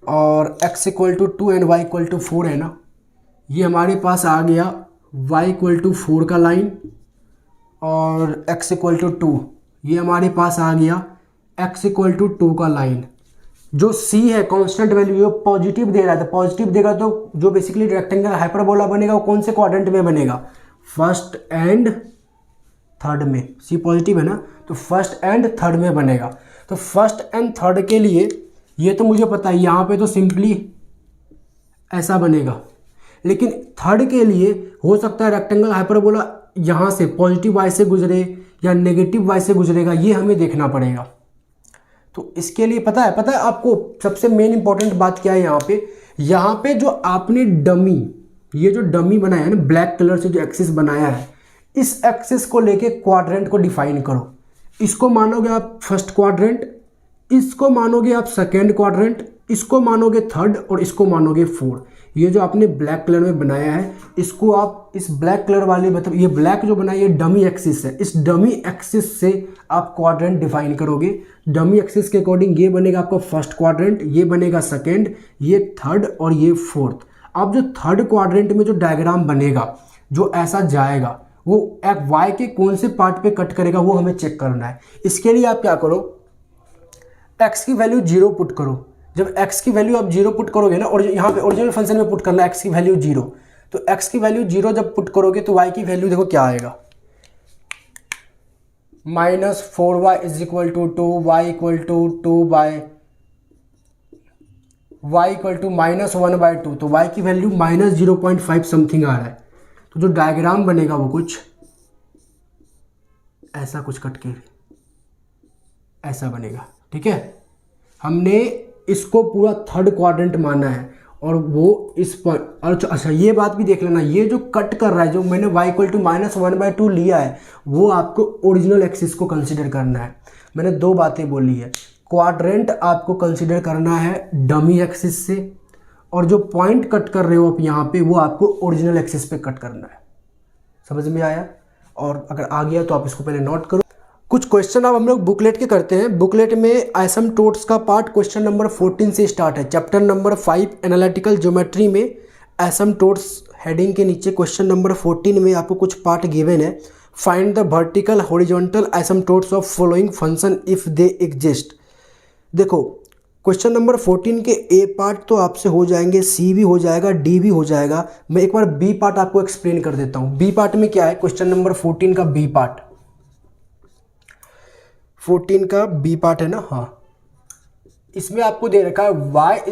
और x = 2 एंड y = 4 है ना, ये हमारे पास आ गया y = 4 का लाइन, और x = 2 ये हमारे पास आ गया x = 2 का लाइन। जो c है कांस्टेंट वैल्यू, जो पॉजिटिव दे रहा है, तो पॉजिटिव देगा तो जो बेसिकली रेक्टेंगल हाइपरबोला बनेगा वो कौन से क्वाड्रेंट में बनेगा, फर्स्ट एंड थर्ड में। c पॉजिटिव है ना, तो फर्स्ट एंड थर्ड में बनेगा। तो फर्स्ट एंड थर्ड के लिए ये तो मुझे पता है, यहाँ पे तो सिंपली ऐसा बनेगा, लेकिन थर्ड के लिए हो सकता है रेक्टेंगल हाइपरबोला यहाँ से पॉजिटिव y से गुजरे या नेगेटिव y से गुजरेगा, ये हमें देखना पड़ेगा। तो इसके लिए पता है आपको सबसे मेन इंपॉर्टेंट बात क्या है, यहाँ पे जो आपने डमी, ये जो डमी बनाया है ना ब्लैक कलर से, जो एक्सिस बनाया है, इस एक्सिस को लेके क्वाड्रेंट को डिफाइन करो। इसको मानोगे आप फर्स्ट क्वाड्रेंट, इसको मानोगे आप सेकेंड क्वाड्रेंट, इसको मानोगे थर्ड, और इसको मानोगे फोर्थ। ये जो आपने ब्लैक कलर में बनाया है, इसको आप इस ब्लैक कलर वाले, मतलब ये ब्लैक जो बनाया, ये डमी एक्सिस है, इस डमी एक्सिस से आप क्वाड्रेंट डिफाइन करोगे। डमी एक्सिस के अकॉर्डिंग ये बनेगा आपका फर्स्ट क्वाड्रेंट, ये बनेगा सेकेंड, ये थर्ड, और ये फोर्थ। अब जो थर्ड क्वाड्रेंट में जो डायग्राम बनेगा, जो ऐसा जाएगा, वो एक वाई के कौन से पार्ट पे कट करेगा, वो हमें चेक करना है। इसके लिए आप क्या करो, x की वैल्यू 0 पुट करो। जब x की वैल्यू आप 0 पुट करोगे ना, और यहाँ पे ओरिजिनल फंक्शन में पुट करना है x की वैल्यू 0, तो x की वैल्यू 0 जब पुट करोगे तो y की वैल्यू देखो क्या आएगा, -4y = 2, y = 1/2, तो y की वैल्यू -0.5 समथिंग आ रहा है। तो जो डायग्राम बनेगा वो कुछ ऐसा कुछ कट के ऐसा बनेगा, ठीक है। हमने इसको पूरा थर्ड क्वाड्रेंट माना है, और वो इस पर अच्छा ये बात भी देख लेना, ये जो कट कर रहा है, जो मैंने y = -1/2 लिया है, वो आपको ओरिजिनल एक्सिस को कंसीडर करना है। मैंने दो बातें बोली है, क्वाड्रेंट आपको कंसीडर करना है डमी एक्सिस से, और जो पॉइंट कट कर रहे हो आप यहाँ पे, वो आपको ओरिजिनल एक्सिस पे कट करना है। समझ में आया? और अगर आ गया तो आप इसको पहले नोट करो। कुछ क्वेश्चन अब हम लोग बुकलेट के करते हैं। बुकलेट में एसिम्प्टोट्स का पार्ट क्वेश्चन नंबर 14 से स्टार्ट है। चैप्टर नंबर 5 एनालिटिकल ज्योमेट्री में एसिम्प्टोट्स हेडिंग के नीचे क्वेश्चन नंबर 14 में आपको कुछ पार्ट गिवन है। Find the vertical horizontal asymptotes of following function if they exist. देखो क्वेश्चन नंबर 14 के ए पार्ट तो आपसे हो जाएंगे, सी भी हो जाएगा, डी भी हो जाएगा। मैं एक बार बी पार्ट आपको एक्सप्लेन कर देता हूँ। बी पार्ट में क्या है, क्वेश्चन नंबर 14 का बी पार्ट, 14 का बी पार्ट है ना, हाँ, इसमें आपको दे रखा है y =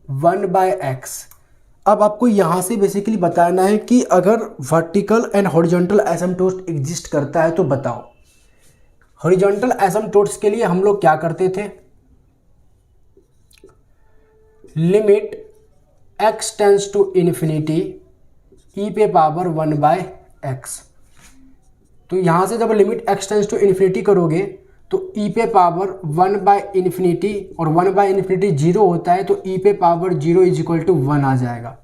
e⁻1/x। अब आपको यहाँ से बेसिकली बताना है कि अगर vertical and horizontal asymptote exist करता है तो बताओ। हॉरिजॉन्टल एसिम्प्टोट्स के लिए हम लोग क्या करते थे, limit x tends to infinity e⁻1/x। तो यहाँ से जब limit x tends to infinity करोगे तो e⁻1/∞, और 1/∞ 0 होता है, तो e⁻0 = 1 आ जाएगा।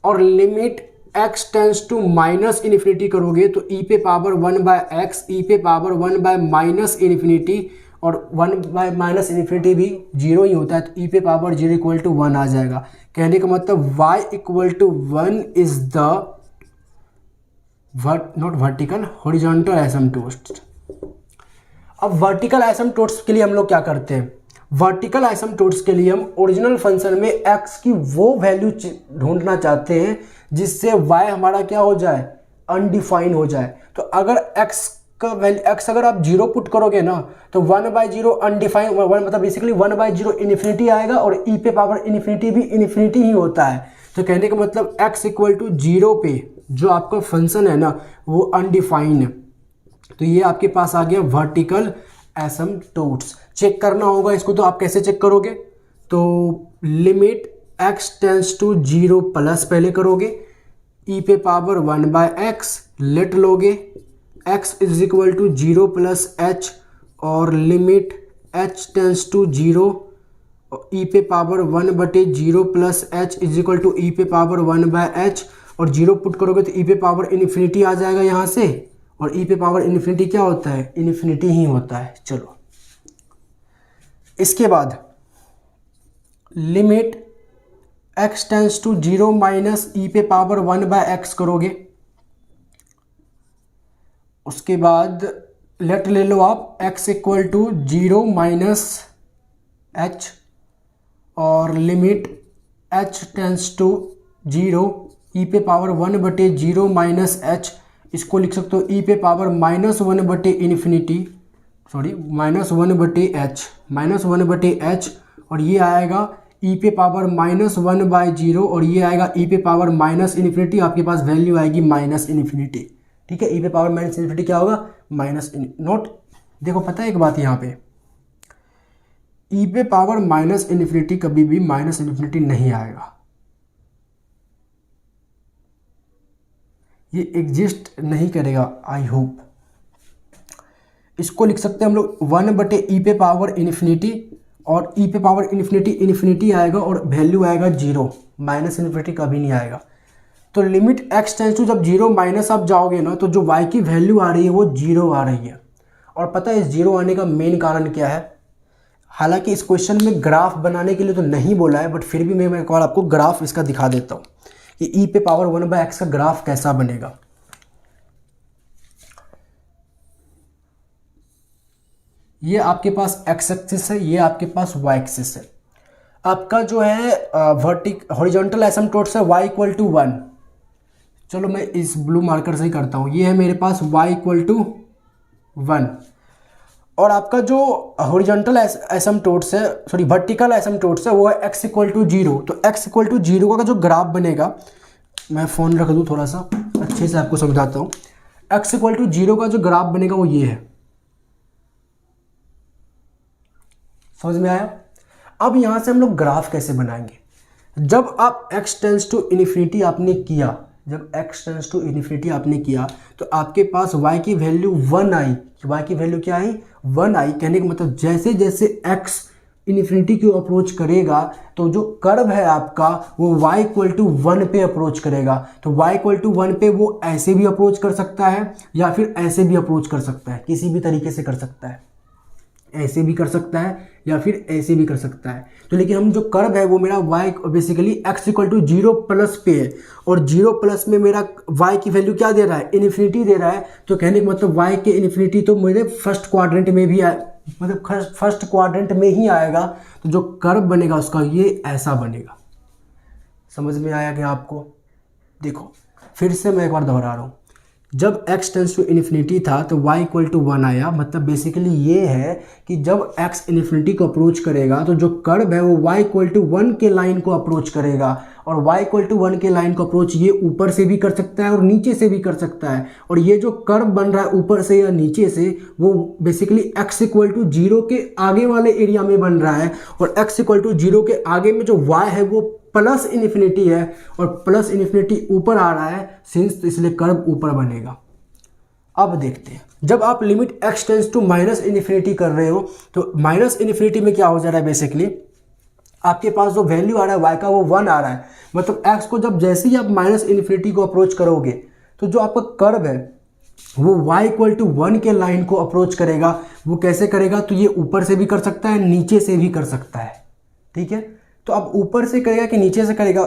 और लिमिट x टेंड्स टू -∞ करोगे तो e⁻1/x, e⁻1/-∞, और 1/-∞ भी 0 ही होता है, तो e⁻0 = 1 आ जाएगा। कहने का मतलब y = 1 is the not vertical, horizontal asymptotes. अब वर्टिकल एसिम्प्टोट्स के लिए हम लोग क्या करते हैं, वर्टिकल एसिम्प्टोट्स के लिए हम ओरिजिनल फंक्शन में x की वो वैल्यू ढूंढना चाहते हैं जिससे y हमारा क्या हो जाए, अनडिफाइन हो जाए। तो अगर x का वैल्यू x अगर आप 0 पुट करोगे ना तो 1/0 अनडिफाइंड, मतलब बेसिकली 1/0 इन्फिनिटी आएगा और e पे पावर इन्फिनिटी भी इन्फिनिटी ही होता है। तो कहने का मतलब x इक्वल टू 0 पे जो आपका फंक्शन है ना वो अनडिफाइंड है। तो ये आपके पास आ गया वर्टिकल एसिम्पटोट्स। चेक करना होगा इसको, तो आप कैसे चेक करोगे, तो limit x tends to 0 plus पहले करोगे, e पे पावर 1/x लेट लोगे, x is equal to 0 plus h और limit h tends to 0 e पे power 1/0 plus h is equal to e पे पावर 1/h और 0 पुट करोगे तो e पे पावर इन्फिनिटी आ जाएगा यहाँ से, और e पे पावर इन्फिनिटी क्या होता है, इन्फिनिटी ही होता है। चलो इसके बाद limit x tends to 0 minus e पे पावर 1/x करोगे, उसके बाद लेट ले लो आप x equal to 0 minus h और limit h tends to 0 e पे पावर 1/0 माइनस h, इसको लिख सकते हो e पे पावर -1/h और ये आएगा e पे पावर -1/0 और ये आएगा e पे पावर माइनस इन्फिनिटी, आपके पास वैल्यू आएगी माइनस इन्फिनिटी। ठीक है, e पे पावर माइनस इन्फिनिटी क्या होगा, माइनस नोट। देखो पता है एक बात, यहाँ पे e पे पावर माइनस इन्फिनिटी कभी भी माइनस इन्फिनिटी नहीं आएगा, ये एग्जिस्ट नहीं करेगा। आई होप इसको लिख सकते हैं हम लोग 1/e पे पावर इन्फिनिटी, और e पे पावर इन्फिनिटी इन्फिनिटी आएगा और वैल्यू आएगा 0, माइनस इन्फिनिटी कभी नहीं आएगा। तो लिमिट x टेंस टू जब 0 माइनस आप जाओगे ना तो जो y की वैल्यू आ रही है वो 0 आ रही है। और पता है इस 0 आने का मेन कारण क्या है, हालांकि इस क्वेश्चन में ग्राफ बनाने के लिए तो नहीं बोला है, बट फिर भी मैं एक बार आपको ग्राफ इसका दिखा देता हूँ कि e पे पावर 1/x का ग्राफ कैसा बनेगा। ये आपके पास x एक्सिस है, ये आपके पास y एक्सिस है। आपका जो है हॉरिजॉन्टल एसिम्पटोट्स है y इक्वल टू 1। चलो मैं इस ब्लू मार्कर से ही करता हूँ, ये है मेरे पास y इक्वल टू 1 और आपका जो हॉरिजॉन्टल एसिम्पटोट्स है, सॉरी वर्टिकल एसिम्पटोट्स है वो है x इक्वल टू 0। तो x इक्वल टू 0 का जो ग्राफ बनेगा, मैं फ़ोन रख दूँ थोड़ा सा अच्छे से आपको समझाता हूँ। x इक्वल टू 0 का जो ग्राफ बनेगा वो ये है, समझ में आया। अब यहाँ से हम लोग ग्राफ कैसे बनाएंगे, जब आप x टेंस टू इन्फिनिटी आपने किया, जब x टेंस टू इन्फिनिटी आपने किया तो आपके पास y की वैल्यू 1 आई। y की वैल्यू क्या आई, 1 आई। कहने का मतलब जैसे जैसे x इन्फिनिटी को अप्रोच करेगा तो जो कर्व है आपका वो y इक्वल टू 1 पे अप्रोच करेगा। तो y इक्वल टू 1 पे वो ऐसे भी अप्रोच कर सकता है या फिर ऐसे भी अप्रोच कर सकता है, किसी भी तरीके से कर सकता है, ऐसे भी कर सकता है या फिर ऐसे भी कर सकता है। तो लेकिन हम जो कर्व है वो मेरा y basically x equal to 0 plus पे है और 0 प्लस में मेरा y की वैल्यू क्या दे रहा है, इन्फिनिटी दे रहा है। तो कहने का मतलब y के इन्फिनिटी तो मेरे फर्स्ट क्वाड्रेंट में भी मतलब फर्स्ट क्वाड्रेंट में ही आएगा। तो जो कर्व बनेगा उसका ये ऐसा बनेगा। समझ में आया क्या आपको? देखो फिर से मैं एक बार दोहरा रहा हूँ, जब x टेंस टू इन्फिनिटी था तो y इक्वल टू 1 आया। मतलब बेसिकली ये है कि जब x इन्फिनिटी को अप्रोच करेगा तो जो कर्व है वो y इक्वल टू 1 के लाइन को अप्रोच करेगा, और y इक्वल टू 1 के लाइन को अप्रोच ये ऊपर से भी कर सकता है और नीचे से भी कर सकता है। और ये जो कर्व बन रहा है ऊपर से या नीचे से वो बेसिकली x इक्वल टू 0 के आगे वाले एरिया में बन रहा है, और x इक्वल टू 0 के आगे में जो y है वो प्लस इन्फिनिटी है और प्लस इन्फिनिटी ऊपर आ रहा है सिंस, तो इसलिए कर्व ऊपर बनेगा। अब देखते हैं जब आप limit x tends to minus infinity कर रहे हो तो माइनस इन्फिनिटी में क्या हो जा रहा है, बेसिकली आपके पास जो वैल्यू आ रहा है y का वो 1 आ रहा है। मतलब x को जब जैसे ही आप माइनस इन्फिनिटी को अप्रोच करोगे तो जो आपका कर्व है वो y इक्वल टू 1 के लाइन को अप्रोच करेगा। वो कैसे करेगा, तो ये ऊपर से भी कर सकता है, नीचे से भी कर सकता है। ठीक है, तो अब ऊपर से करेगा कि नीचे से करेगा,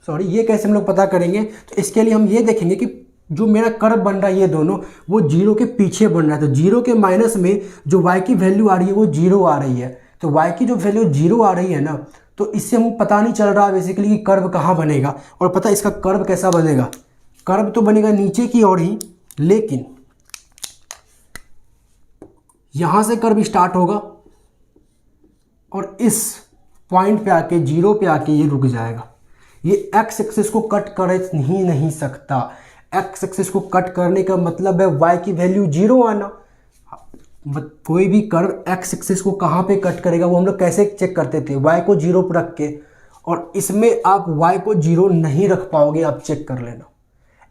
सॉरी ये कैसे हम लोग पता करेंगे, तो इसके लिए हम ये देखेंगे कि जो मेरा कर्व बन रहा है ये दोनों वो 0 के पीछे बन रहा है। तो 0 के माइनस में जो y की वैल्यू आ रही है वो 0 आ रही है। तो y की जो वैल्यू 0 आ रही है ना, तो इससे हमको पता नहीं चल रहा बेसिकली कि कर्व कहाँ बनेगा। और पता है इसका कर्व कैसा बनेगा, कर्व तो बनेगा नीचे की ओर ही, लेकिन यहाँ से कर्व स्टार्ट होगा और इस पॉइंट पे आके, जीरो पे आके ये रुक जाएगा। ये एक्स एक्सिस को कट कर ही नहीं सकता। एक्स एक्सिस को कट करने का मतलब है वाई की वैल्यू जीरो आना। कोई भी कर्व एक्स एक्सिस को कहाँ पे कट करेगा वो हम लोग कैसे चेक करते थे, वाई को जीरो पर रख के। और इसमें आप वाई को जीरो नहीं रख पाओगे, आप चेक कर लेना।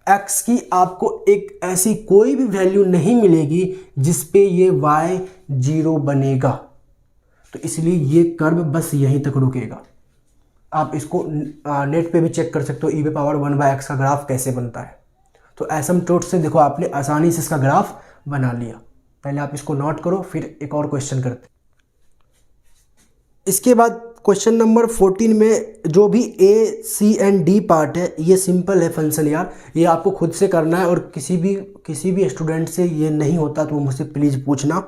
एक्स की आपको एक ऐसी कोई भी वैल्यू नहीं मिलेगी जिस पे ये वाई जीरो बनेगा। तो इसलिए ये कर्व बस यहीं तक रुकेगा। आप इसको नेट पे भी चेक कर सकते हो, e पावर 1/x का ग्राफ कैसे बनता है। तो एसिम्प्टोट से देखो आपने आसानी से इसका ग्राफ बना लिया। पहले आप इसको नोट करो, फिर एक और क्वेश्चन करते। इसके बाद क्वेश्चन नंबर 14 में जो भी ए, सी एंड डी पार्ट है ये सिंपल है फंक्शन यार, ये आपको खुद से करना है और किसी भी स्टूडेंट से ये नहीं होता तो मुझसे प्लीज़ पूछना।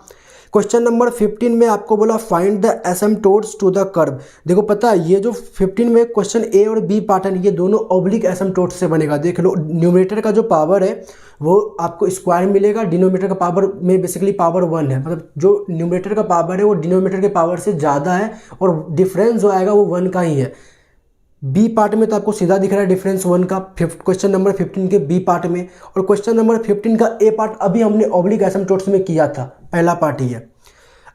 क्वेश्चन नंबर 15 में आपको बोला find the asymptotes to the curve. देखो पता है ये जो 15 में क्वेश्चन ए और बी पार्ट है ये दोनों ऑब्लिक एसिम्प्टोट्स से बनेगा। देख लो, न्यूमरेटर का जो पावर है वो आपको स्क्वायर मिलेगा, डिनोमिनेटर का पावर में बेसिकली पावर 1 है, मतलब जो न्यूमरेटर का पावर है वो डिनोमिनेटर के पावर से ज़्यादा है और डिफरेंस जो आएगा वो 1 का ही है। बी पार्ट में तो आपको सीधा दिख रहा है डिफरेंस 1 का, क्वेश्चन नंबर 15 के बी पार्ट में। और क्वेश्चन नंबर 15 का ए पार्ट अभी हमने ऑब्लिक एसिम्प्टोट्स में किया था, पहला पार्ट ही है।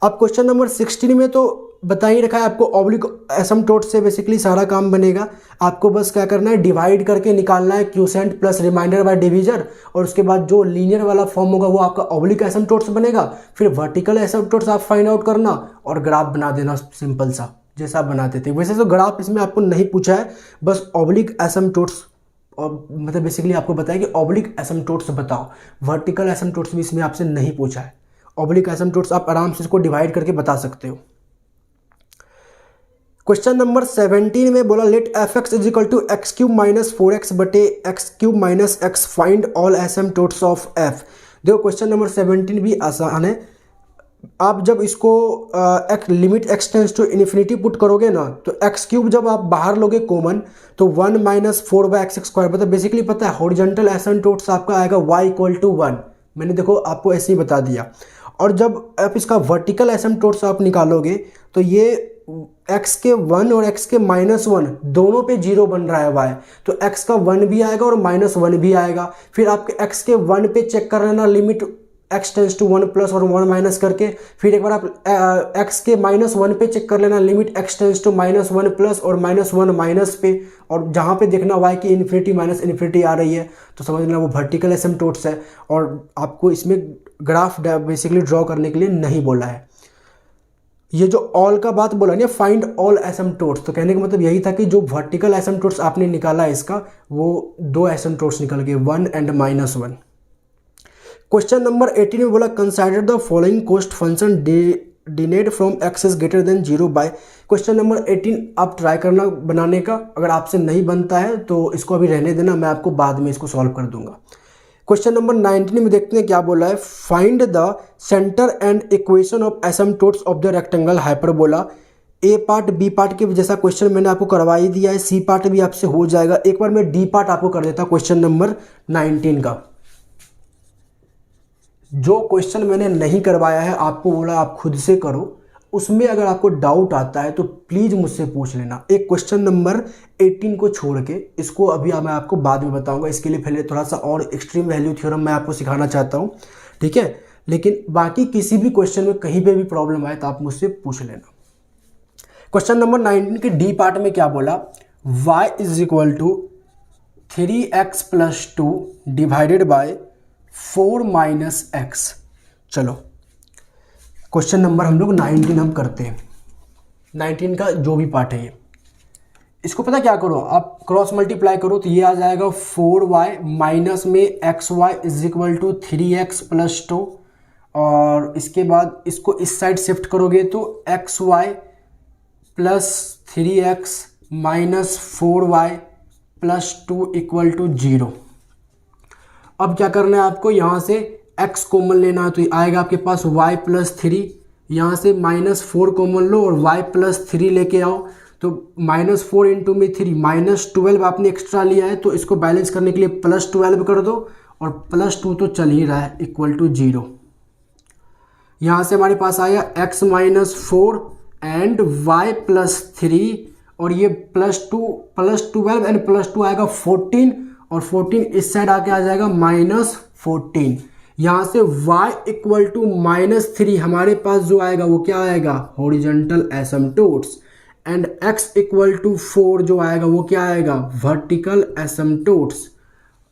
अब क्वेश्चन नंबर 16 में तो बता ही रखा है आपको, ऑब्लिक एसिम्प्टोट से बेसिकली सारा काम बनेगा। आपको बस क्या करना है, डिवाइड करके निकालना है quotient plus remainder by divisor, और उसके बाद जो लीनियर वाला फॉर्म होगा वो आपका ऑब्लिक एसिम्प्टोट्स बनेगा। फिर वर्टिकल एसिम्प्टोट्स आप फाइंड आउट करना और ग्राफ बना देना सिंपल सा, जैसा आप बनाते थे वैसे। तो ग्राफ इसमें आपको नहीं पूछा है, बस ऑब्लिक एसिम्प्टोट्स और मतलब बेसिकली आपको बताया कि ऑब्लिक एसिम्प्टोट्स बताओ। वर्टिकल एसिम्प्टोट्स भी इसमें आपसे नहीं पूछा है। ऑब्लिक एसिम्प्टोट्स आप आराम से इसको डिवाइड करके बता सकते हो। क्वेश्चन नंबर 17 में बोला let f x is equal to x cube minus 4x बटे x cube minus x, find all asymptotes of f. देखो क्वेश्चन नंबर 17 भी आसान है। आप जब इसको एक limit x tends to infinity put करोगे ना, तो एक्स क्यूब जब आप बाहर लोगे कॉमन तो 1 माइनस 4/x स्क्वायर, मतलब बेसिकली पता है हॉरिजॉन्टल एसिम्प्टोट्स आपका आएगा y इक्वल टू 1। मैंने देखो आपको ऐसे ही बता दिया। और जब आप इसका वर्टिकल एसिम्प्टोट्स आप निकालोगे तो ये x के 1 और x के -1 दोनों पे 0 बन रहा है y, तो x का 1 भी आएगा और -1 भी आएगा। फिर आपके x के 1 पे चेक कर लेना limit x tends to 1 plus और 1 माइनस करके। फिर एक बार आप x के -1 पे चेक कर लेना limit x tends to -1 plus और -1 माइनस पे, और जहाँ पे देखना y की इन्फिनिटी माइनस इन्फिनिटी आ रही है तो समझ लेना वो वर्टिकल एसिम्प्टोट्स है। और आपको इसमें ग्राफ बेसिकली ड्रॉ करने के लिए नहीं बोला है। ये जो ऑल का बात बोला नहीं, फाइंड ऑल एसिम्प्टोट्स, तो कहने का मतलब यही था कि जो वर्टिकल एसिम्प्टोट्स आपने निकाला है इसका, वो 2 एसिम्प्टोट्स निकल गए, 1 एंड -1। क्वेश्चन नंबर 18 में बोला consider the following cost function defined from x is greater than 0 by. Question number 18 आप ट्राई करना बनाने का, अगर आपसे नहीं बनता है तो इसको अभी रहने देना, मैं आपको बाद में इसको सॉल्व कर दूंगा। क्वेश्चन नंबर 19 में देखते हैं क्या बोला है, find the center and equation of asymptotes of the rectangle hyperbola. A part b part के जैसा क्वेश्चन मैंने आपको करवा ही दिया है, सी पार्ट भी आपसे हो जाएगा। एक बार मैं डी पार्ट आपको कर देता क्वेश्चन नंबर 19 का। जो क्वेश्चन मैंने नहीं करवाया है, आपको बोला आप खुद से करो, उसमें अगर आपको डाउट आता है तो प्लीज़ मुझसे पूछ लेना। एक क्वेश्चन नंबर 18 को छोड़ के, इसको अभी मैं आपको बाद में बताऊंगा, इसके लिए पहले थोड़ा सा और एक्सट्रीम वैल्यू थ्योरम मैं आपको सिखाना चाहता हूँ, ठीक है। लेकिन बाकी किसी भी क्वेश्चन में कहीं पे भी प्रॉब्लम आए तो आप मुझसे पूछ लेना। क्वेश्चन नंबर 19 के डी पार्ट में क्या बोला, y is equal to 3x plus 2 divided by 4 minus x. चलो क्वेश्चन नंबर हम लोग 19 हम करते हैं। 19 का जो भी पार्ट है ये, इसको पता क्या करो, आप क्रॉस मल्टीप्लाई करो तो ये आ जाएगा 4y माइनस में xy is equal to 3x plus 2, और इसके बाद इसको इस साइड शिफ्ट करोगे तो xy plus 3x minus 4y plus 2 equal to 0। अब क्या करना है आपको, यहाँ से x कॉमन लेना है तो आएगा आपके पास y प्लस 3, यहाँ से -4 कॉमन लो और y प्लस 3 लेके आओ, तो -4 इंटू में 3 -12 आपने एक्स्ट्रा लिया है, तो इसको बैलेंस करने के लिए +12 कर दो, और +2 तो चल ही रहा है इक्वल टू 0। यहाँ से हमारे पास आया x minus 4 and y plus 3 और ये +12 एंड +2 आएगा 14 और 14 इस साइड आके आ जाएगा -14। यहाँ से y इक्वल टू -3 हमारे पास जो आएगा वो क्या आएगा, horizontal asymptotes, and x equal to 4 जो आएगा वो क्या आएगा, वर्टिकल एसिम्प्टोट्स।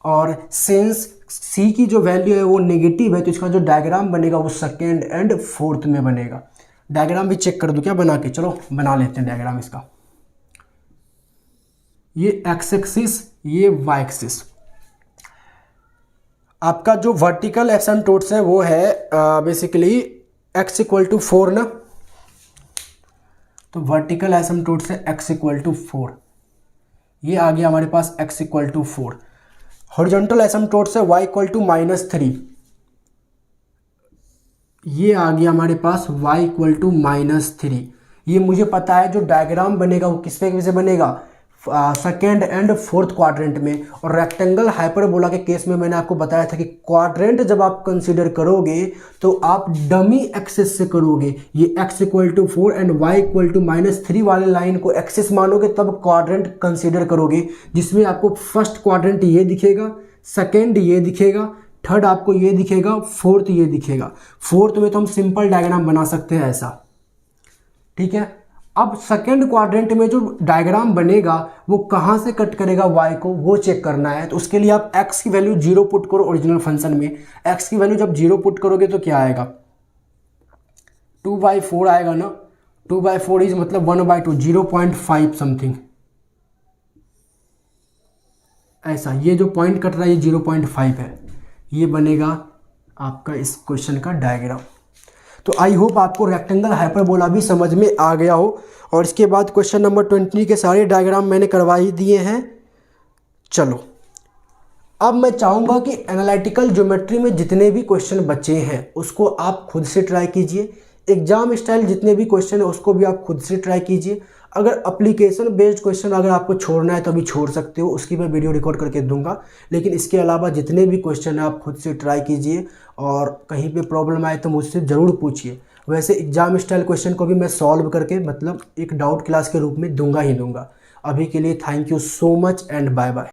और सिंस c की जो वैल्यू है वो नेगेटिव है तो इसका जो डायग्राम बनेगा वो सेकेंड एंड फोर्थ में बनेगा। डायग्राम भी चेक कर दो क्या बना के, चलो बना लेते हैं डायग्राम इसका। ये x एक्सिस, ये y एक्सिस। आपका जो वर्टिकल एसिम्प्टोट्स है वो है बेसिकली x इक्वल टू 4 ना, तो वर्टिकल एसिम्प्टोट्स है x इक्वल टू 4, ये आ गया हमारे पास x equal to 4। Horizontal asymptotes है y इक्वल टू -3, ये आ गया हमारे पास y इक्वल टू -3। ये मुझे पता है जो डायग्राम बनेगा वो किस पे से बनेगा, सेकेंड एंड फोर्थ क्वाड्रेंट में। और रेक्टेंगल हाइपरबोला के केस में मैंने आपको बताया था कि क्वाड्रेंट जब आप कंसीडर करोगे तो आप डमी एक्सिस से करोगे। ये x equal to 4 and y equal to -3 वाले लाइन को एक्सिस मानोगे तब क्वाड्रेंट कंसीडर करोगे, जिसमें आपको फर्स्ट क्वाड्रेंट ये दिखेगा, सेकेंड ये दिखेगा, थर्ड आपको ये दिखेगा, फोर्थ ये दिखेगा। फोर्थ में तो हम सिंपल डायग्राम बना सकते हैं ऐसा, ठीक है। अब सेकेंड क्वाड्रेंट में जो डायग्राम बनेगा वो कहाँ से कट करेगा y को, वो चेक करना है। तो उसके लिए आप x की वैल्यू 0 पुट करो ओरिजिनल फंक्शन में। x की वैल्यू जब 0 पुट करोगे तो क्या आएगा, 2/4 आएगा ना। 2/4 इज मतलब 1/2, 0.5 समथिंग ऐसा। ये जो पॉइंट कट रहा है ये 0.5 है। ये बनेगा आपका इस क्वेश्चन का डायग्राम। तो आई होप आपको रेक्टेंगल हाइपरबोला भी समझ में आ गया हो। और इसके बाद क्वेश्चन नंबर 20 के सारे डायग्राम मैंने करवा ही दिए हैं। चलो अब मैं चाहूँगा कि एनालिटिकल ज्योमेट्री में जितने भी क्वेश्चन बचे हैं उसको आप खुद से ट्राई कीजिए। एग्जाम स्टाइल जितने भी क्वेश्चन है उसको भी आप खुद से ट्राई कीजिए। अगर एप्लीकेशन बेस्ड क्वेश्चन अगर आपको छोड़ना है तो अभी छोड़ सकते हो, उसकी मैं वीडियो रिकॉर्ड करके दूंगा। लेकिन इसके अलावा जितने भी क्वेश्चन है आप खुद से ट्राई कीजिए और कहीं पे प्रॉब्लम आए तो मुझसे ज़रूर पूछिए। वैसे एग्जाम स्टाइल क्वेश्चन को भी मैं सॉल्व करके मतलब एक डाउट क्लास के रूप में दूंगा ही दूंगा। अभी के लिए thank you so much and bye bye.